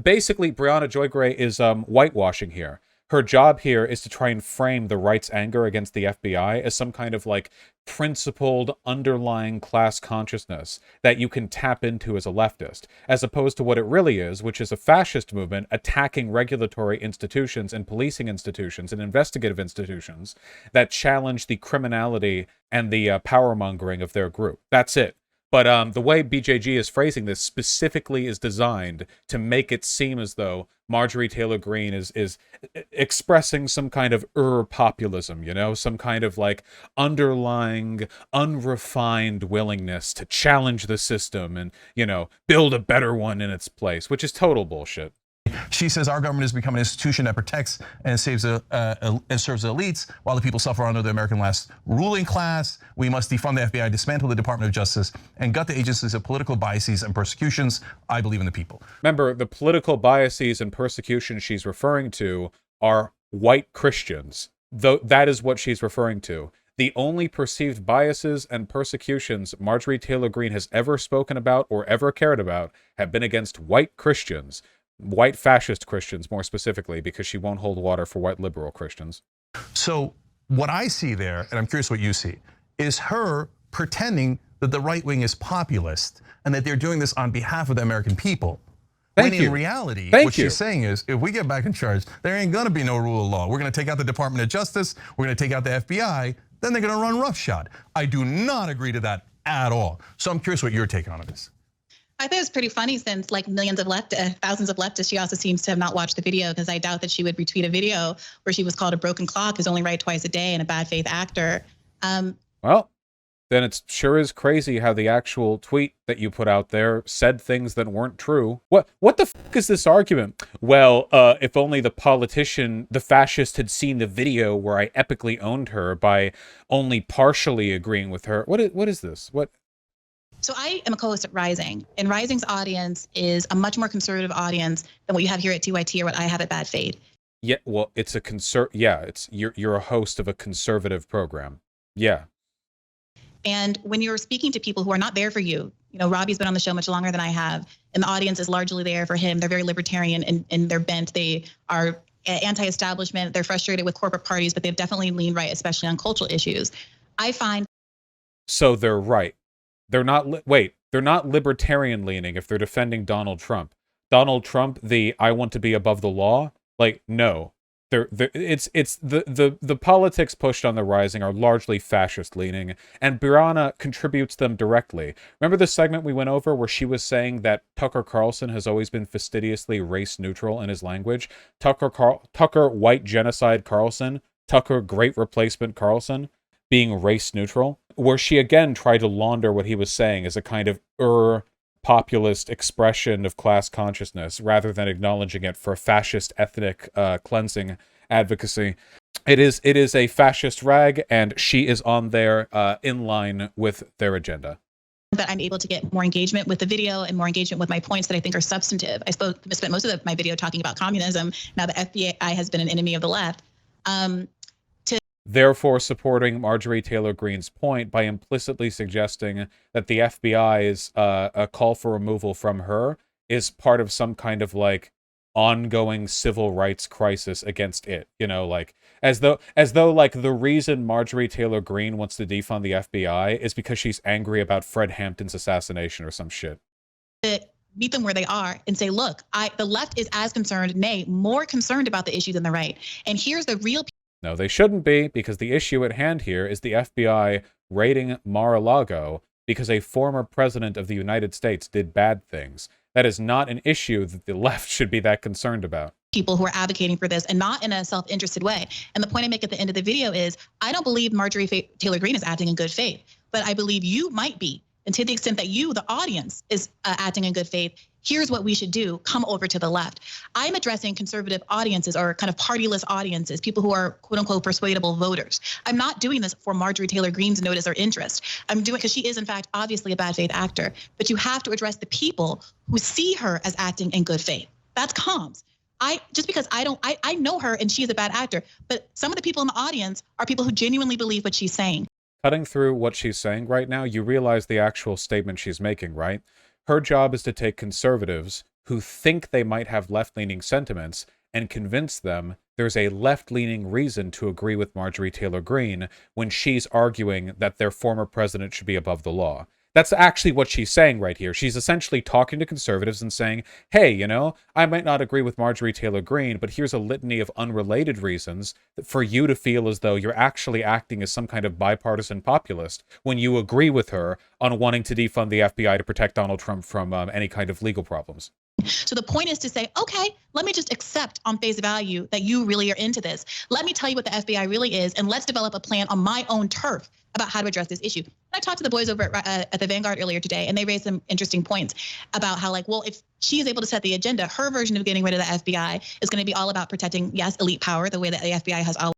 Basically, Briahna Joy Gray is whitewashing here. Her job here is to try and frame the right's anger against the FBI as some kind of like principled underlying class consciousness that you can tap into as a leftist, as opposed to what it really is, which is a fascist movement attacking regulatory institutions and policing institutions and investigative institutions that challenge the criminality and the power mongering of their group. That's it. But the way BJG is phrasing this specifically is designed to make it seem as though Marjorie Taylor Greene is expressing some kind of populism, you know, some kind of like underlying, unrefined willingness to challenge the system and, you know, build a better one in its place, which is total bullshit. She says our government has become an institution that protects and saves and serves the elites while the people suffer under the American last ruling class. We must defund the FBI, dismantle the Department of Justice, and gut the agencies of political biases and persecutions. I believe in the people. Remember, the political biases and persecutions she's referring to are white Christians. Though that is what she's referring to. The only perceived biases and persecutions Marjorie Taylor Greene has ever spoken about or ever cared about have been against white Christians. White fascist Christians, more specifically, because she won't hold water for white liberal Christians. So what I see there, and I'm curious what you see, is her pretending that the right wing is populist and that they're doing this on behalf of the American people. When in reality, what she's saying is, if we get back in charge, there ain't gonna be no rule of law. We're gonna take out the Department of Justice, we're gonna take out the FBI, then they're gonna run roughshod. I do not agree to that at all. So I'm curious what your take on it is. I think it's pretty funny since like millions of thousands of leftists, she also seems to have not watched the video, because I doubt that she would retweet a video where she was called a broken clock, who's only right twice a day, and a bad faith actor. Well, then it sure is crazy how the actual tweet that you put out there said things that weren't true. What the fuck is this argument? Well, if only the politician, the fascist, had seen the video where I epically owned her by only partially agreeing with her. What is this? What? So I am a co-host at Rising, and Rising's audience is a much more conservative audience than what you have here at TYT or what I have at Bad Faith. Yeah, well, it's a you're a host of a conservative program. Yeah. And when you're speaking to people who are not there for you, you know, Robbie's been on the show much longer than I have, and the audience is largely there for him. They're very libertarian in their bent. They are anti-establishment. They're frustrated with corporate parties, but they've definitely leaned right, especially on cultural issues. I find. So they're right. They're not, they're not libertarian leaning if they're defending Donald Trump. Donald Trump, I want to be above the law? Like, no. The politics pushed on the Rising are largely fascist leaning, and Briahna contributes them directly. Remember the segment we went over where she was saying that Tucker Carlson has always been fastidiously race neutral in his language? Tucker white genocide Carlson, Tucker great replacement Carlson, being race neutral, where she again tried to launder what he was saying as a kind of populist expression of class consciousness rather than acknowledging it for fascist ethnic cleansing advocacy. It is a fascist rag, and she is on there in line with their agenda. That I'm able to get more engagement with the video and more engagement with my points that I think are substantive. I spent most of my video talking about communism. Now the FBI has been an enemy of the left. Therefore supporting Marjorie Taylor Greene's point by implicitly suggesting that the FBI's a call for removal from her is part of some kind of like ongoing civil rights crisis against it. You know, like as though like the reason Marjorie Taylor Greene wants to defund the FBI is because she's angry about Fred Hampton's assassination or some shit. meet them where they are and say, look, the left is as concerned, nay, more concerned about the issue than the right. And here's the real. No, they shouldn't be, because the issue at hand here is the FBI raiding Mar-a-Lago because a former president of the United States did bad things. That is not an issue that the left should be that concerned about. People who are advocating for this, and not in a self-interested way. And the point I make at the end of the video is, I don't believe Marjorie Taylor Greene is acting in good faith, but I believe you might be. And to the extent that you, the audience, is acting in good faith, here's what we should do. Come over to the left. I'm addressing conservative audiences, or kind of partyless audiences, people who are quote unquote persuadable voters. I'm not doing this for Marjorie Taylor Greene's notice or interest. I'm doing it because she is in fact obviously a bad faith actor, but you have to address the people who see her as acting in good faith. That's comms. Just because I know her and she is a bad actor, but some of the people in the audience are people who genuinely believe what she's saying. Cutting through what she's saying right now, you realize the actual statement she's making, right? Her job is to take conservatives who think they might have left-leaning sentiments and convince them there's a left-leaning reason to agree with Marjorie Taylor Greene when she's arguing that their former president should be above the law. That's actually what she's saying right here. She's essentially talking to conservatives and saying, hey, you know, I might not agree with Marjorie Taylor Greene, but here's a litany of unrelated reasons for you to feel as though you're actually acting as some kind of bipartisan populist when you agree with her on wanting to defund the FBI to protect Donald Trump from any kind of legal problems. So the point is to say, okay, let me just accept on face value that you really are into this. Let me tell you what the FBI really is, and let's develop a plan on my own turf about how to address this issue. I talked to the boys over at the Vanguard earlier today, and they raised some interesting points about how, like, well, if she is able to set the agenda, her version of getting rid of the FBI is going to be all about protecting, yes, elite power, the way that the FBI has always.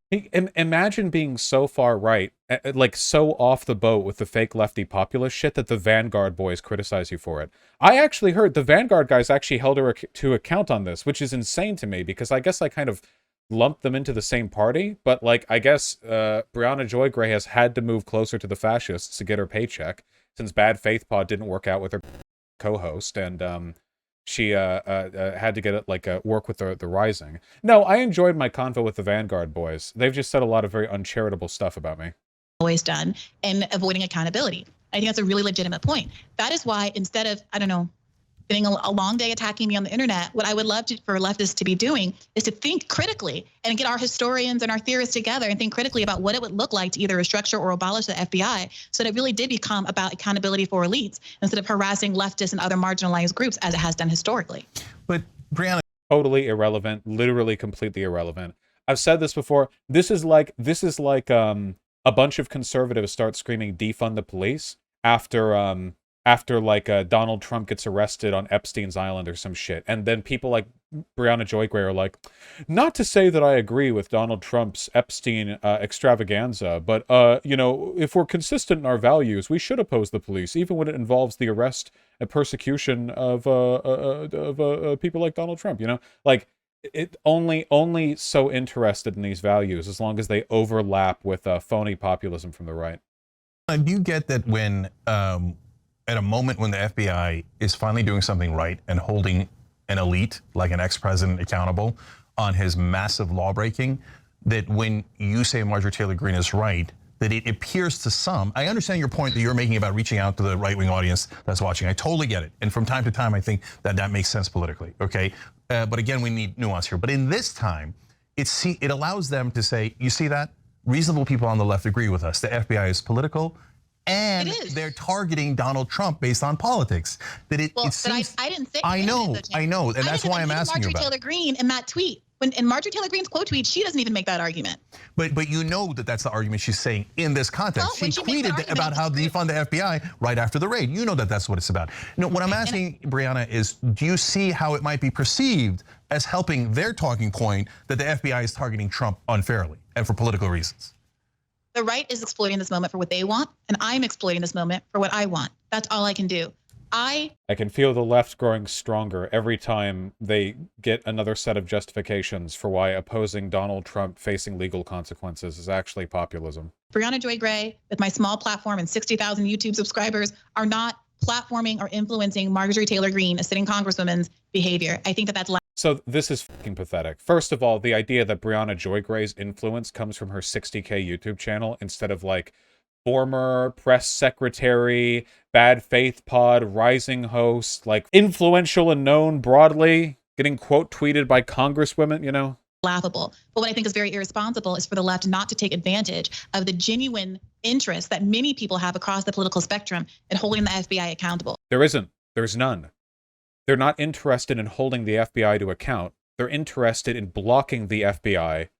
Imagine being so far right, like so off the boat with the fake lefty populist shit that the Vanguard boys criticize you for it. I actually heard the Vanguard guys actually held her to account on this, which is insane to me, because I guess I kind of lumped them into the same party, but like I guess Briahna Joy Gray has had to move closer to the fascists to get her paycheck, since Bad Faith Pod didn't work out with her co-host, and she had to get it like work with the Rising. No, I enjoyed my convo with the Vanguard boys. They've just said a lot of very uncharitable stuff about me. Always done, and avoiding accountability. I think that's a really legitimate point. That is why, instead of, I don't know, spending a long day attacking me on the internet, what I would love for leftists to be doing is to think critically and get our historians and our theorists together and think critically about what it would look like to either restructure or abolish the FBI, so that it really did become about accountability for elites instead of harassing leftists and other marginalized groups as it has done historically. But Briahna, totally irrelevant, literally completely irrelevant. I've said this before. This is like a bunch of conservatives start screaming defund the police after like Donald Trump gets arrested on Epstein's Island or some shit. And then people like Briahna Joy Gray are like, not to say that I agree with Donald Trump's Epstein extravaganza, but, you know, if we're consistent in our values, we should oppose the police, even when it involves the arrest and persecution of people like Donald Trump, you know? Like, it only so interested in these values as long as they overlap with phony populism from the right. do you get that when at a moment when the FBI is finally doing something right and holding an elite like an ex-president accountable on his massive lawbreaking, that when you say Marjorie Taylor Greene is right, that it appears to some, I understand your point that you're making about reaching out to the right-wing audience that's watching. I totally get it. And from time to time, I think that makes sense politically, okay? But again, we need nuance here. But in this time, it allows them to say, you see that? Reasonable people on the left agree with us. The FBI is political, and they're targeting Donald Trump based on politics. That it seems. I didn't say. I know, and that's why I'm asking you about. Marjorie Taylor Greene in that tweet. When in Marjorie Taylor Greene's quote tweet, she doesn't even make that argument. But you know that that's the argument she's saying in this context. Well, she tweeted about how to defund the FBI right after the raid. You know that that's what it's about. No, what I'm asking, Briahna, is do you see how it might be perceived as helping their talking point that the FBI is targeting Trump unfairly and for political reasons? The right is exploiting this moment for what they want, and I'm exploiting this moment for what I want. That's all I can do. I can feel the left growing stronger every time they get another set of justifications for why opposing Donald Trump facing legal consequences is actually populism. Briahna Joy Gray, with my small platform and 60,000 YouTube subscribers, are not platforming or influencing Marjorie Taylor Greene, a sitting congresswoman's behavior. I think that that's So this is fucking pathetic. First of all, the idea that Briahna Joy Gray's influence comes from her 60K YouTube channel instead of like former press secretary, bad faith pod, rising host, like influential and known broadly, getting quote tweeted by congresswomen, you know? Laughable. But what I think is very irresponsible is for the left not to take advantage of the genuine interest that many people have across the political spectrum in holding the FBI accountable. There isn't. There's none. They're not interested in holding the FBI to account. They're interested in blocking the FBI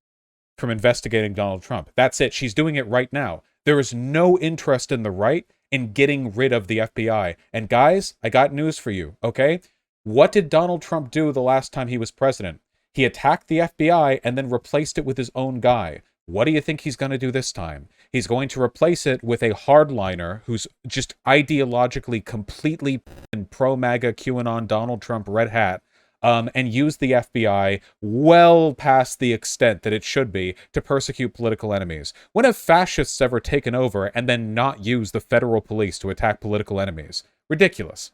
from investigating Donald Trump. That's it. She's doing it right now. There is no interest in the right in getting rid of the FBI. And guys, I got news for you, okay? What did Donald Trump do the last time he was president? He attacked the FBI and then replaced it with his own guy. What do you think he's going to do this time? He's going to replace it with a hardliner who's just ideologically completely pro-MAGA QAnon Donald Trump red hat, and use the FBI well past the extent that it should be to persecute political enemies. When have fascists ever taken over and then not used the federal police to attack political enemies? Ridiculous.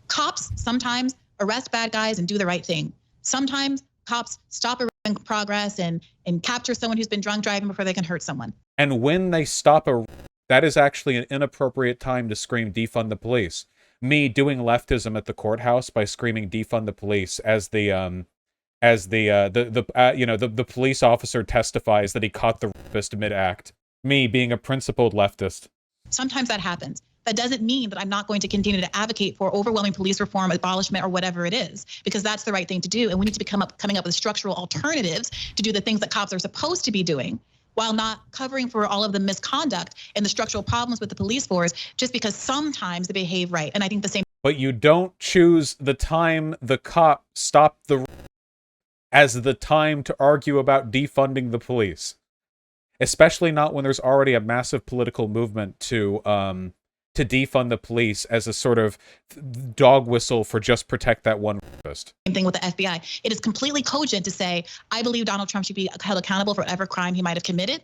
Cops sometimes arrest bad guys and do the right thing. Sometimes cops stop progress and capture someone who's been drunk driving before they can hurt someone. And when they stop that is actually an inappropriate time to scream defund the police. Me doing leftism at the courthouse by screaming defund the police as the police officer testifies that he caught the rapist mid-act. Me being a principled leftist. Sometimes that happens. That doesn't mean that I'm not going to continue to advocate for overwhelming police reform, abolishment, or whatever it is, because that's the right thing to do. And we need to be coming up with structural alternatives to do the things that cops are supposed to be doing, while not covering for all of the misconduct and the structural problems with the police force, just because sometimes they behave right. And I think the same. But you don't choose the time the cop stopped the as the time to argue about defunding the police, especially not when there's already a massive political movement to defund the police as a sort of dog whistle for just protect that one rapist. Same thing with the FBI. It is completely cogent to say, I believe Donald Trump should be held accountable for whatever crime he might have committed.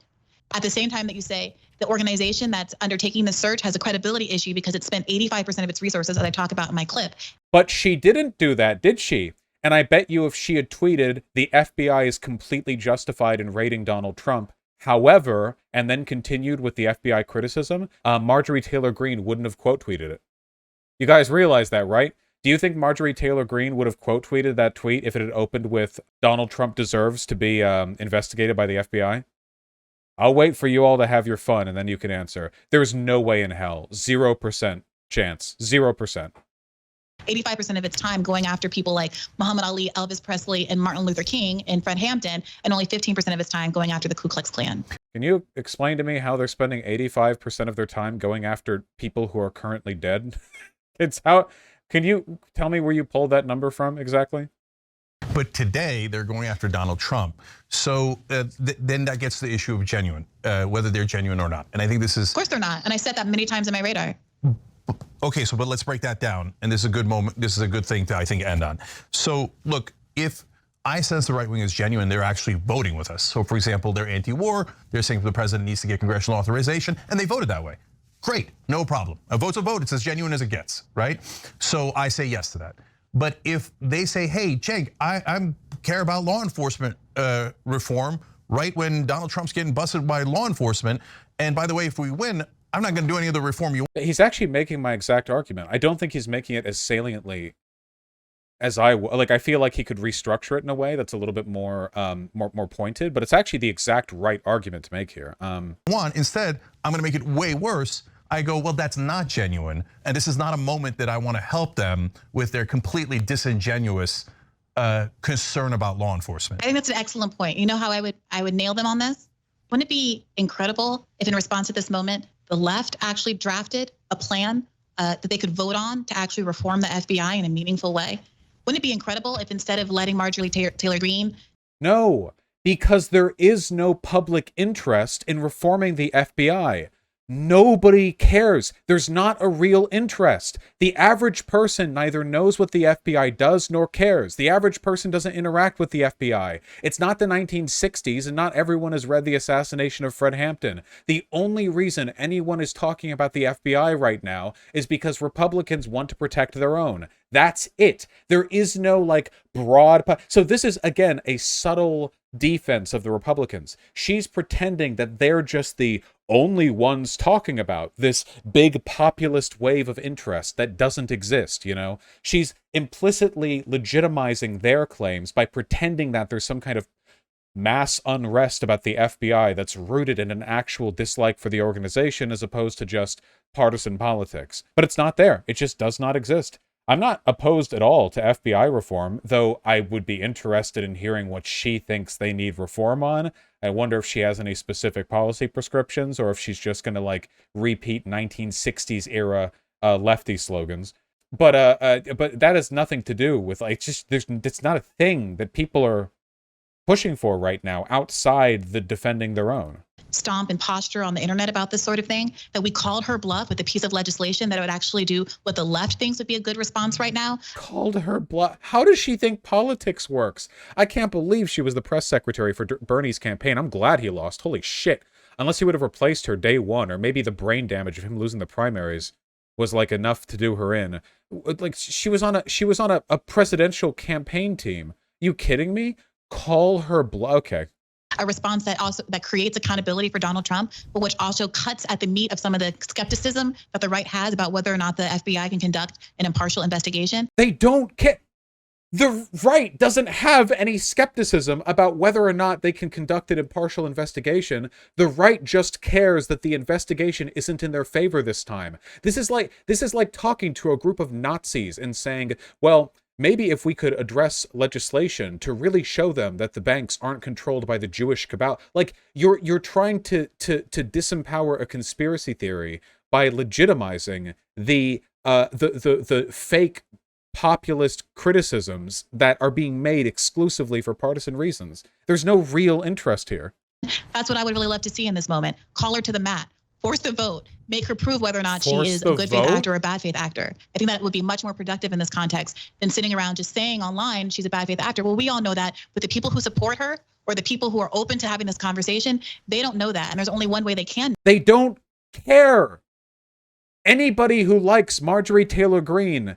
At the same time that you say the organization that's undertaking the search has a credibility issue because it spent 85% of its resources, as I talk about in my clip. But she didn't do that, did she? And I bet you if she had tweeted, the FBI is completely justified in raiding Donald Trump, however, and then continued with the FBI criticism, Marjorie Taylor Greene wouldn't have quote tweeted it. You guys realize that, right? Do you think Marjorie Taylor Greene would have quote tweeted that tweet if it had opened with Donald Trump deserves to be investigated by the FBI? I'll wait for you all to have your fun and then you can answer. There's no way in hell. 0% chance. 0%. 85% of its time going after people like Muhammad Ali, Elvis Presley, and Martin Luther King and Fred Hampton, and only 15% of its time going after the Ku Klux Klan. Can you explain to me how they're spending 85% of their time going after people who are currently dead? Can you tell me where you pulled that number from exactly? But today they're going after Donald Trump. So then that gets to the issue of genuine, whether they're genuine or not. And I think this is— Of course they're not, and I said that many times in my radar. Okay, but let's break that down. And this is a good moment. This is a good thing to, I think, end on. So look, if I sense the right wing is genuine, they're actually voting with us. So for example, they're anti-war. They're saying the president needs to get congressional authorization, and they voted that way. Great, no problem. A vote's a vote. It's as genuine as it gets, right? So I say yes to that. But if they say, hey, Cenk, I care about law enforcement reform, right when Donald Trump's getting busted by law enforcement, and by the way, if we win, I'm not going to do any of the reform you want. He's actually making my exact argument. I don't think he's making it as saliently as I feel like he could restructure it in a way that's a little bit more pointed, but it's actually the exact right argument to make here. Instead, I'm going to make it way worse. I go, well, that's not genuine, and this is not a moment that I want to help them with their completely disingenuous concern about law enforcement. I think that's an excellent point. You know how I would nail them on this? Wouldn't it be incredible if in response to this moment, the left actually drafted a plan that they could vote on to actually reform the FBI in a meaningful way? Wouldn't it be incredible if instead of letting Marjorie Taylor Greene— No, because there is no public interest in reforming the FBI. Nobody cares. There's not a real interest. The average person neither knows what the FBI does nor cares. The average person doesn't interact with the FBI. It's not the 1960s, and not everyone has read The Assassination of Fred Hampton. The only reason anyone is talking about the FBI right now is because Republicans want to protect their own. That's it. There is no broad— So this is, again, a subtle defense of the Republicans. She's pretending that they're just the only ones talking about this big populist wave of interest that doesn't exist, you know? She's implicitly legitimizing their claims by pretending that there's some kind of mass unrest about the FBI that's rooted in an actual dislike for the organization as opposed to just partisan politics. But it's not there. It just does not exist. I'm not opposed at all to FBI reform, though I would be interested in hearing what she thinks they need reform on. I wonder if she has any specific policy prescriptions or if she's just going to like repeat 1960s era lefty slogans. But that has nothing to do with like it's not a thing that people are pushing for right now outside the defending their own stomp and posture on the internet about this sort of thing, that we called her bluff with a piece of legislation that would actually do what the left thinks would be a good response right now. Called her bluff? How does she think politics works? I can't believe she was the press secretary for Bernie's campaign. I'm glad he lost. Holy shit. Unless he would have replaced her day one, or maybe the brain damage of him losing the primaries was like enough to do her in. Like she was on a presidential campaign team. You kidding me? Call her bluff? Okay. A response that creates accountability for Donald Trump, but which also cuts at the meat of some of the skepticism that the right has about whether or not the FBI can conduct an impartial investigation. They don't care. The right doesn't have any skepticism about whether or not they can conduct an impartial investigation. The right just cares that the investigation isn't in their favor this time. This is like talking to a group of Nazis and saying, well, maybe if we could address legislation to really show them that the banks aren't controlled by the Jewish cabal. Like you're trying to disempower a conspiracy theory by legitimizing the fake populist criticisms that are being made exclusively for partisan reasons. There's no real interest here. That's what I would really love to see in this moment. Call her to the mat. Force the vote. Make her prove whether or not she is a good faith actor or a bad faith actor. I think that would be much more productive in this context than sitting around just saying online she's a bad faith actor. Well, we all know that, but the people who support her or the people who are open to having this conversation, they don't know that. And there's only one way they can. They don't care. Anybody who likes Marjorie Taylor Greene,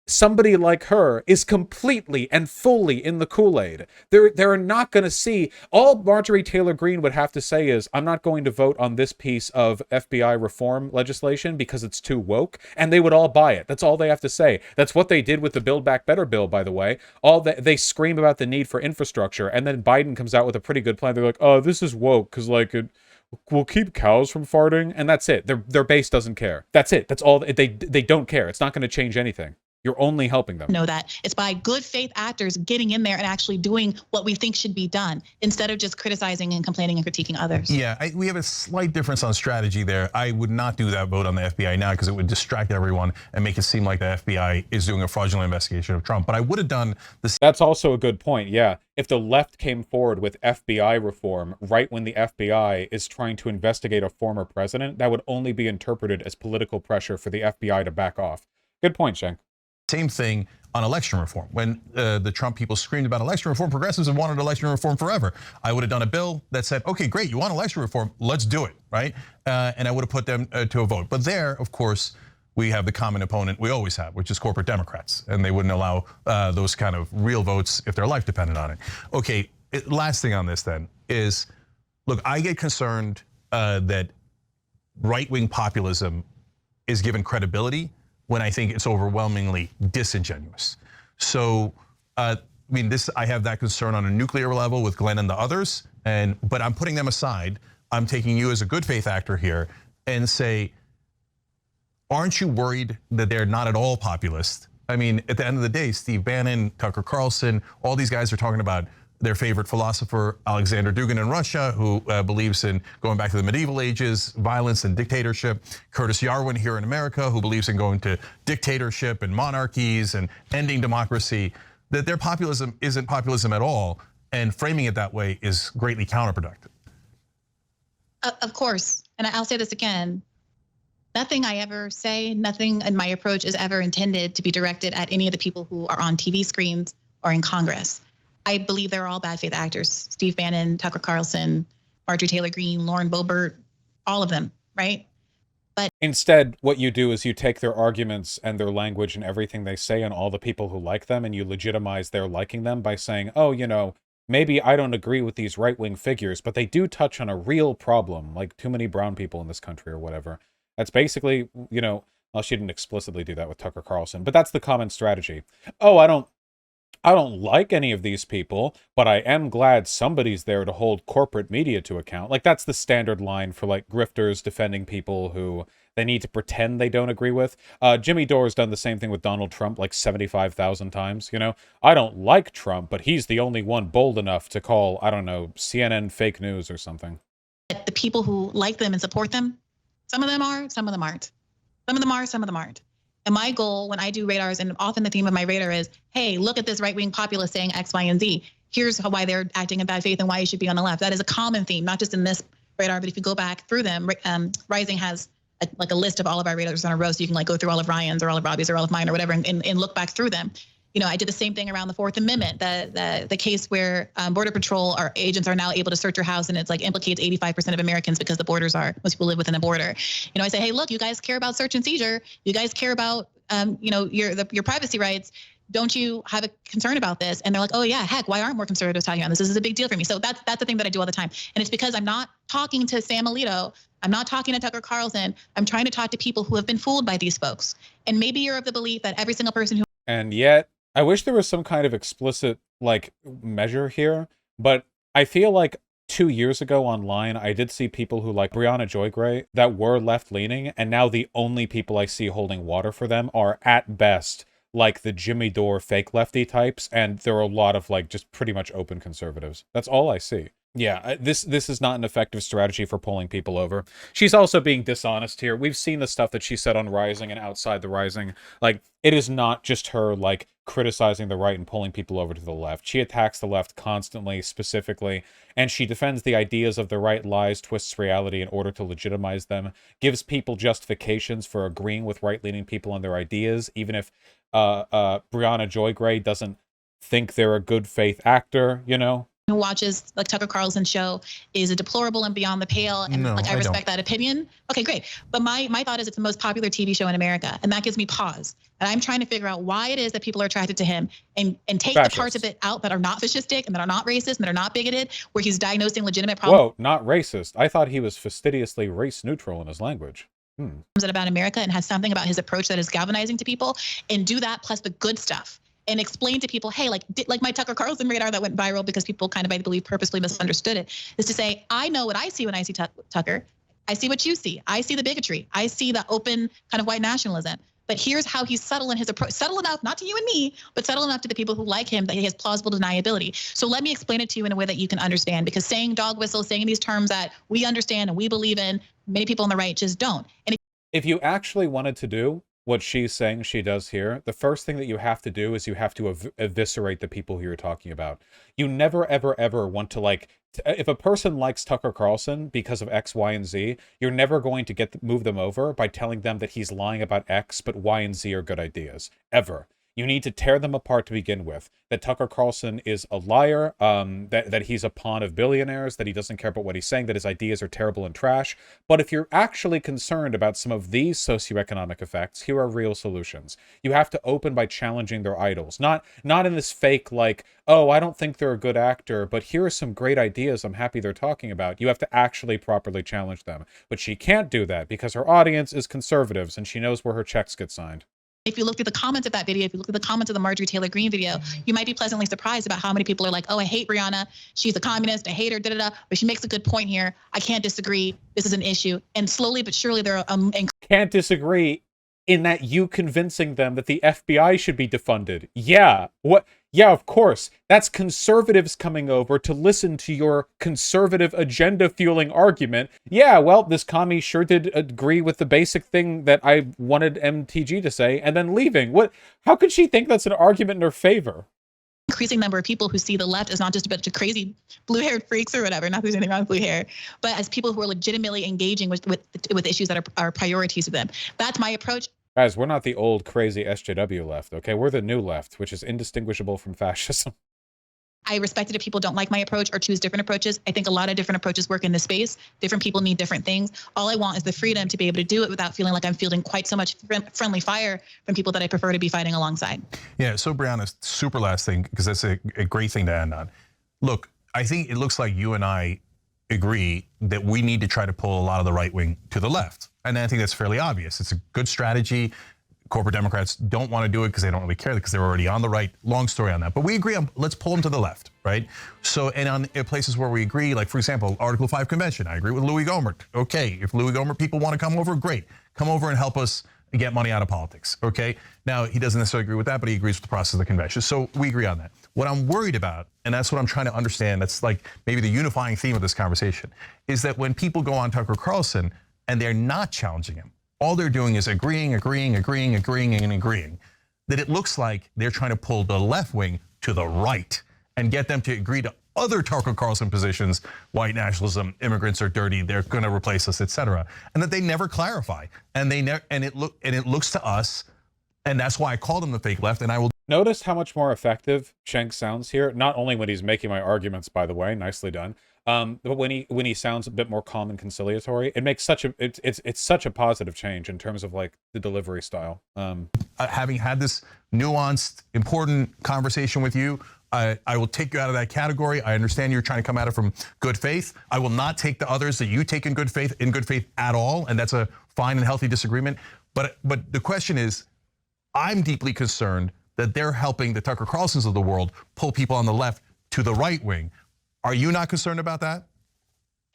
somebody like her, is completely and fully in the Kool-Aid. They're not going to see. All Marjorie Taylor Greene would have to say is, I'm not going to vote on this piece of FBI reform legislation because it's too woke, and they would all buy it. That's all they have to say. That's what they did with the Build Back Better bill, by the way. They scream about the need for infrastructure, and then Biden comes out with a pretty good plan. They're like, oh, this is woke because like we'll keep cows from farting, and that's it. Their base doesn't care. That's it. That's all. They don't care. It's not going to change anything. You're only helping them. Know that it's by good faith actors getting in there and actually doing what we think should be done instead of just criticizing and complaining and critiquing others. Yeah, we have a slight difference on strategy there. I would not do that vote on the FBI now because it would distract everyone and make it seem like the FBI is doing a fraudulent investigation of Trump. But I would have done this. That's also a good point. Yeah. If the left came forward with FBI reform right when the FBI is trying to investigate a former president, that would only be interpreted as political pressure for the FBI to back off. Good point, Cenk. Same thing on election reform. When the Trump people screamed about election reform, progressives have wanted election reform forever. I would have done a bill that said, okay, great, you want election reform, let's do it, right? And I would have put them to a vote. But there, of course, we have the common opponent we always have, which is corporate Democrats. And they wouldn't allow those kind of real votes if their life depended on it. Okay, last thing on this then is, look, I get concerned that right-wing populism is given credibility when I think it's overwhelmingly disingenuous. So, I mean, I have that concern on a nuclear level with Glenn and the others, but I'm putting them aside. I'm taking you as a good faith actor here and say, aren't you worried that they're not at all populist? I mean, at the end of the day, Steve Bannon, Tucker Carlson, all these guys are talking about their favorite philosopher, Alexander Dugin in Russia, who believes in going back to the medieval ages, violence and dictatorship. Curtis Yarwin here in America, who believes in going to dictatorship and monarchies and ending democracy. That their populism isn't populism at all, and framing it that way is greatly counterproductive. Of course, and I'll say this again. Nothing I ever say, nothing in my approach is ever intended to be directed at any of the people who are on TV screens or in Congress. I believe they're all bad faith actors. Steve Bannon, Tucker Carlson, Marjorie Taylor Greene, Lauren Boebert, all of them, right? But instead, what you do is you take their arguments and their language and everything they say and all the people who like them, and you legitimize their liking them by saying, oh, you know, maybe I don't agree with these right-wing figures, but they do touch on a real problem, like too many brown people in this country or whatever. That's basically, you know, well, she didn't explicitly do that with Tucker Carlson, but that's the common strategy. Oh, I don't like any of these people, but I am glad somebody's there to hold corporate media to account. Like, that's the standard line for, like, grifters defending people who they need to pretend they don't agree with. Jimmy Dore's done the same thing with Donald Trump like 75,000 times, you know? I don't like Trump, but he's the only one bold enough to call, I don't know, CNN fake news or something. The people who like them and support them, some of them are, some of them aren't. Some of them are, some of them aren't. And my goal when I do radars, and often the theme of my radar is, hey, look at this right-wing populist saying X, Y, and Z. Here's why they're acting in bad faith and why you should be on the left. That is a common theme, not just in this radar, but if you go back through them, Rising has a list of all of our radars on a row, so you can like go through all of Ryan's or all of Robbie's or all of mine or whatever and look back through them. You know, I did the same thing around the Fourth Amendment, the case where Border Patrol, our agents are now able to search your house, and it's like implicates 85% of Americans because the borders are, most people live within a border. You know, I say, hey, look, you guys care about search and seizure. You guys care about, you know, your privacy rights. Don't you have a concern about this? And they're like, oh yeah, heck, why aren't more conservatives talking about this? This is a big deal for me. So that's the thing that I do all the time. And it's because I'm not talking to Sam Alito. I'm not talking to Tucker Carlson. I'm trying to talk to people who have been fooled by these folks. And maybe you're of the belief that every single person who. And yet, I wish there was some kind of explicit, like, measure here, but I feel like 2 years ago online, I did see people who like Briahna Joy Gray that were left-leaning, and now the only people I see holding water for them are, at best, like the Jimmy Dore fake lefty types, and there are a lot of, like, just pretty much open conservatives. That's all I see. Yeah, this is not an effective strategy for pulling people over. She's also being dishonest here. We've seen the stuff that she said on Rising and outside the Rising. Like, it is not just her, like, criticizing the right and pulling people over to the left. She attacks the left constantly, specifically, and she defends the ideas of the right, lies, twists reality in order to legitimize them, gives people justifications for agreeing with right-leaning people on their ideas, even if Briahna Joy Gray doesn't think they're a good faith actor, you know? Who watches like Tucker Carlson's show is a deplorable and beyond the pale, and No, like I respect don't. that opinion. Okay, great. But my thought is it's the most popular TV show in America, and that gives me pause. And I'm trying to figure out why it is that people are attracted to him, and take the parts of it out that are not fascistic and that are not racist and that are not bigoted, where he's diagnosing legitimate problems. Whoa, not racist. I thought he was fastidiously race neutral in his language. About America, and has something about his approach that is galvanizing to people, and do that plus the good stuff. And explain to people, hey, like my Tucker Carlson radar that went viral because people kind of, I believe, purposely misunderstood it, is to say, I know what I see when I see Tucker. I see what you see. I see the bigotry. I see the open kind of white nationalism. But here's how he's subtle in his approach, subtle enough, not to you and me, but subtle enough to the people who like him that he has plausible deniability. So let me explain it to you in a way that you can understand, because saying dog whistle, saying these terms that we understand and we believe in, many people on the right just don't. And if you actually wanted to do what she's saying she does here, the first thing that you have to do is you have to eviscerate the people who you're talking about. You never, ever, ever want to, like, if a person likes Tucker Carlson because of X, Y, and Z, you're never going to move them over by telling them that he's lying about X, but Y and Z are good ideas. Ever. You need to tear them apart to begin with. That Tucker Carlson is a liar, that he's a pawn of billionaires, that he doesn't care about what he's saying, that his ideas are terrible and trash. But if you're actually concerned about some of these socioeconomic effects, here are real solutions. You have to open by challenging their idols. Not in this fake, like, oh, I don't think they're a good actor, but here are some great ideas I'm happy they're talking about. You have to actually properly challenge them. But she can't do that because her audience is conservatives and she knows where her checks get signed. if you look at the comments of that video, if you look at the comments of the Marjorie Taylor Greene video, you might be pleasantly surprised about how many people are like, oh, I hate Briahna. She's a communist. I hate her, da-da-da. But she makes a good point here. I can't disagree. This is an issue. And slowly but surely there are can't disagree in that you convincing them that the FBI should be defunded. Yeah. What? Yeah, of course. That's conservatives coming over to listen to your conservative agenda-fueling argument. Yeah, well, this commie sure did agree with the basic thing that I wanted MTG to say, and then leaving. What? How could she think that's an argument in her favor? Increasing number of people who see the left as not just a bunch of crazy blue-haired freaks or whatever, not that there's anything wrong with blue hair, but as people who are legitimately engaging with issues that are priorities to them. That's my approach. Guys, we're not the old crazy SJW left, okay? We're the new left, which is indistinguishable from fascism. I respect it if people don't like my approach or choose different approaches. I think a lot of different approaches work in this space. Different people need different things. All I want is the freedom to be able to do it without feeling like I'm fielding quite so much friendly fire from people that I prefer to be fighting alongside. Yeah, so Briahna, super last thing, because that's a great thing to end on. Look, I think it looks like you and I agree that we need to try to pull a lot of the right wing to the left. And I think that's fairly obvious. It's a good strategy. Corporate Democrats don't want to do it because they don't really care because they're already on the right. Long story on that. But we agree on, let's pull them to the left, right? So, and on places where we agree, like for example, Article 5 convention, I agree with Louis Gohmert. Okay, if Louis Gohmert people want to come over, great. Come over and help us get money out of politics, okay? Now, he doesn't necessarily agree with that, but he agrees with the process of the convention. So we agree on that. What I'm worried about, and that's what I'm trying to understand, that's like maybe the unifying theme of this conversation, is that when people go on Tucker Carlson and they're not challenging him, all they're doing is agreeing, that it looks like they're trying to pull the left wing to the right and get them to agree to other Tucker Carlson positions, white nationalism, immigrants are dirty, they're gonna replace us, etc. And that they never clarify. And it looks to us, and that's why I called them the fake left, and I will. Notice how much more effective Cenk sounds here. Not only when he's making my arguments, by the way, nicely done. But when he sounds a bit more calm and conciliatory, it makes such a it's such a positive change in terms of like the delivery style. Having had this nuanced, important conversation with you, I will take you out of that category. I understand you're trying to come at it from good faith. I will not take the others that you take in good faith at all, and that's a fine and healthy disagreement. But the question is, I'm deeply concerned that they're helping the Tucker Carlsons of the world pull people on the left to the right wing. Are you not concerned about that?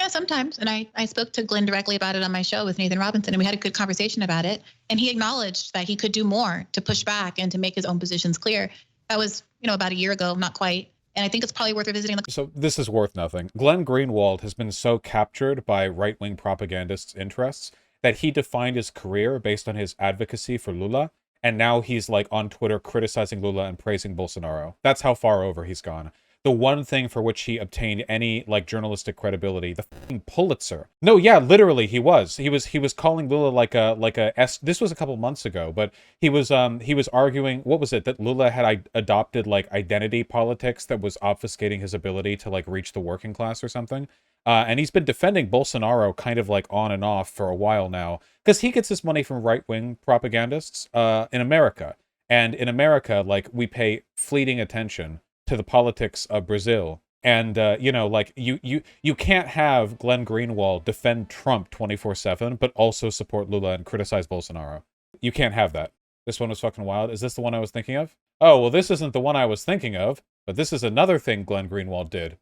Yeah, sometimes. And I spoke to Glenn directly about it on my show with Nathan Robinson, and we had a good conversation about it. And he acknowledged that he could do more to push back and to make his own positions clear. That was, about a year ago, not quite. And I think it's probably worth revisiting. So this is worth nothing. Glenn Greenwald has been so captured by right-wing propagandists' interests that he defined his career based on his advocacy for Lula. And now he's like on Twitter criticizing Lula and praising Bolsonaro. That's how far over he's gone. The one thing for which he obtained any like journalistic credibility, the fucking Pulitzer. No, yeah, literally he was. He was calling Lula like a this was a couple months ago, but he was arguing, what was it, that Lula had adopted like identity politics that was obfuscating his ability to like reach the working class or something. And he's been defending Bolsonaro kind of like on and off for a while now, because he gets his money from right-wing propagandists in America. And in America, like, we pay fleeting attention to the politics of Brazil. And, like, you can't have Glenn Greenwald defend Trump 24/7, but also support Lula and criticize Bolsonaro. You can't have that. This one was fucking wild. Is this the one I was thinking of? Oh, well, this isn't the one I was thinking of, but this is another thing Glenn Greenwald did.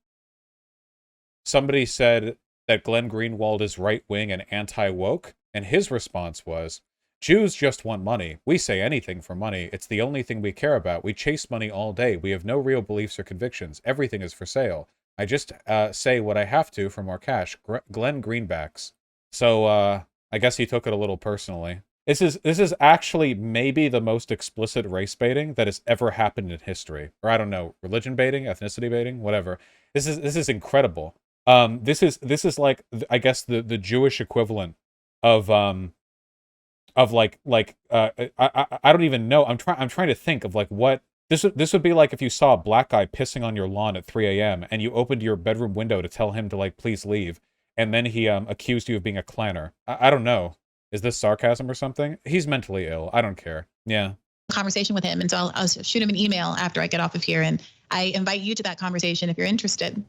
Somebody said that Glenn Greenwald is right-wing and anti-woke, and his response was, Jews just want money. We say anything for money. It's the only thing we care about. We chase money all day. We have no real beliefs or convictions. Everything is for sale. I just say what I have to for more cash. Glenn Greenbacks. So I guess he took it a little personally. This is actually maybe the most explicit race baiting that has ever happened in history. Or I don't know, religion baiting, ethnicity baiting, whatever. This is incredible. This is like, I guess the Jewish equivalent of like I don't even know. I'm trying to think of like what this would be like if you saw a black guy pissing on your lawn at 3 a.m. and you opened your bedroom window to tell him to like please leave, and then he accused you of being a clanner. I don't know. Is this sarcasm or something? He's mentally ill. I don't care. Yeah. Conversation with him, and so I'll shoot him an email after I get off of here, and I invite you to that conversation if you're interested.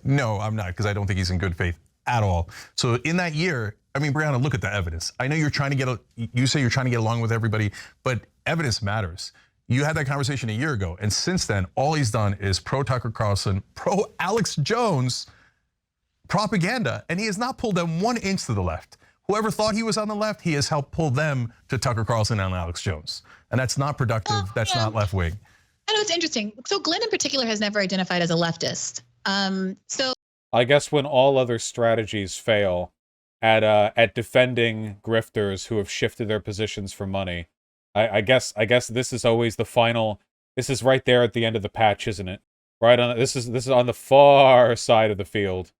No, I'm not, because I don't think he's in good faith at all. So in that year, I mean, Briahna, look at the evidence. I know you're trying to you say you're trying to get along with everybody, but evidence matters. You had that conversation a year ago, and since then, all he's done is pro Tucker Carlson, pro Alex Jones propaganda, and he has not pulled them 1 inch to the left. Whoever thought he was on the left, he has helped pull them to Tucker Carlson and Alex Jones. And that's not productive, that's not left wing. I know, it's interesting. So Glenn in particular has never identified as a leftist. So I guess when all other strategies fail at defending grifters who have shifted their positions for money, I guess this is always the final. This is right there at the end of the patch, isn't it? Right on. This is on the far side of the field.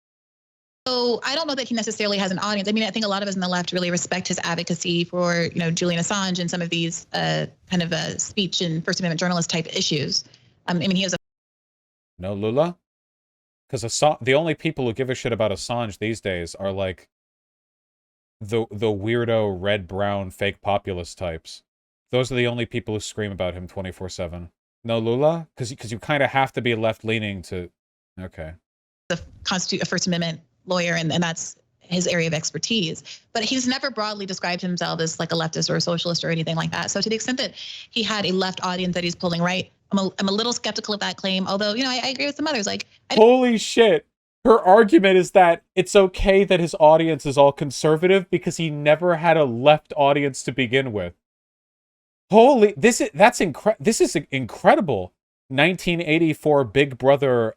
So I don't know that he necessarily has an audience. I mean, I think a lot of us on the left really respect his advocacy for, Julian Assange and some of these kind of speech and First Amendment journalist type issues. I mean, he has a no Lula, because the only people who give a shit about Assange these days are like the weirdo red-brown fake populist types. Those are the only people who scream about him 24/7. No Lula, because you kind of have to be left-leaning to Okay. The a First Amendment lawyer, and that's his area of expertise. But he's never broadly described himself as like a leftist or a socialist or anything like that. So to the extent that he had a left audience that he's pulling right, I'm a little skeptical of that claim. Although, you know, I agree with some others. Like, holy shit. Her argument is that it's okay that his audience is all conservative because he never had a left audience to begin with. Holy, this is incredible. 1984 Big Brother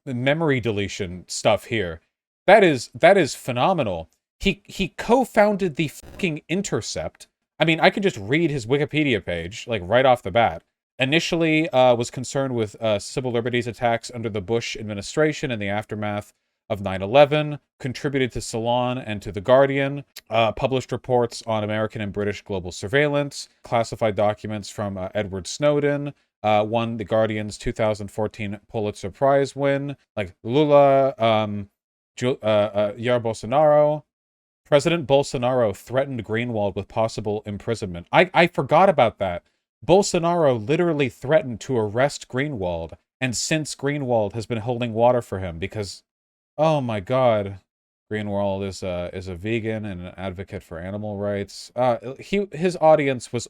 memory deletion stuff here. That is phenomenal. He co-founded the fucking Intercept. I mean, I could just read his Wikipedia page like right off the bat. Initially was concerned with civil liberties attacks under the Bush administration in the aftermath of 9/11, contributed to Salon and to The Guardian, published reports on American and British global surveillance, classified documents from Edward Snowden, won The Guardian's 2014 Pulitzer Prize win, like Lula, Jair Bolsonaro. President Bolsonaro threatened Greenwald with possible imprisonment. I forgot about that. Bolsonaro literally threatened to arrest Greenwald, and since Greenwald has been holding water for him because, oh my God, Greenwald is a vegan and an advocate for animal rights. His audience was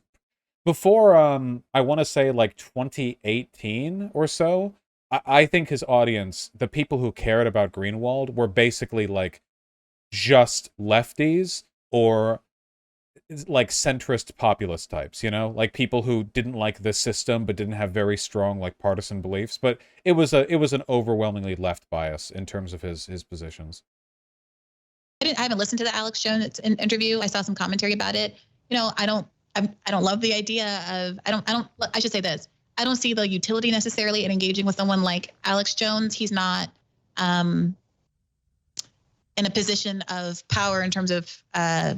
before I want to say like 2018 or so. I think his audience, the people who cared about Greenwald, were basically like just lefties or like centrist populist types, you know, like people who didn't like the system but didn't have very strong like partisan beliefs. But it was an overwhelmingly left bias in terms of his positions. I haven't listened to the Alex Jones interview. I saw some commentary about it. You know, I don't love the idea of I should say this. I don't see the utility necessarily in engaging with someone like Alex Jones. He's not in a position of power in terms of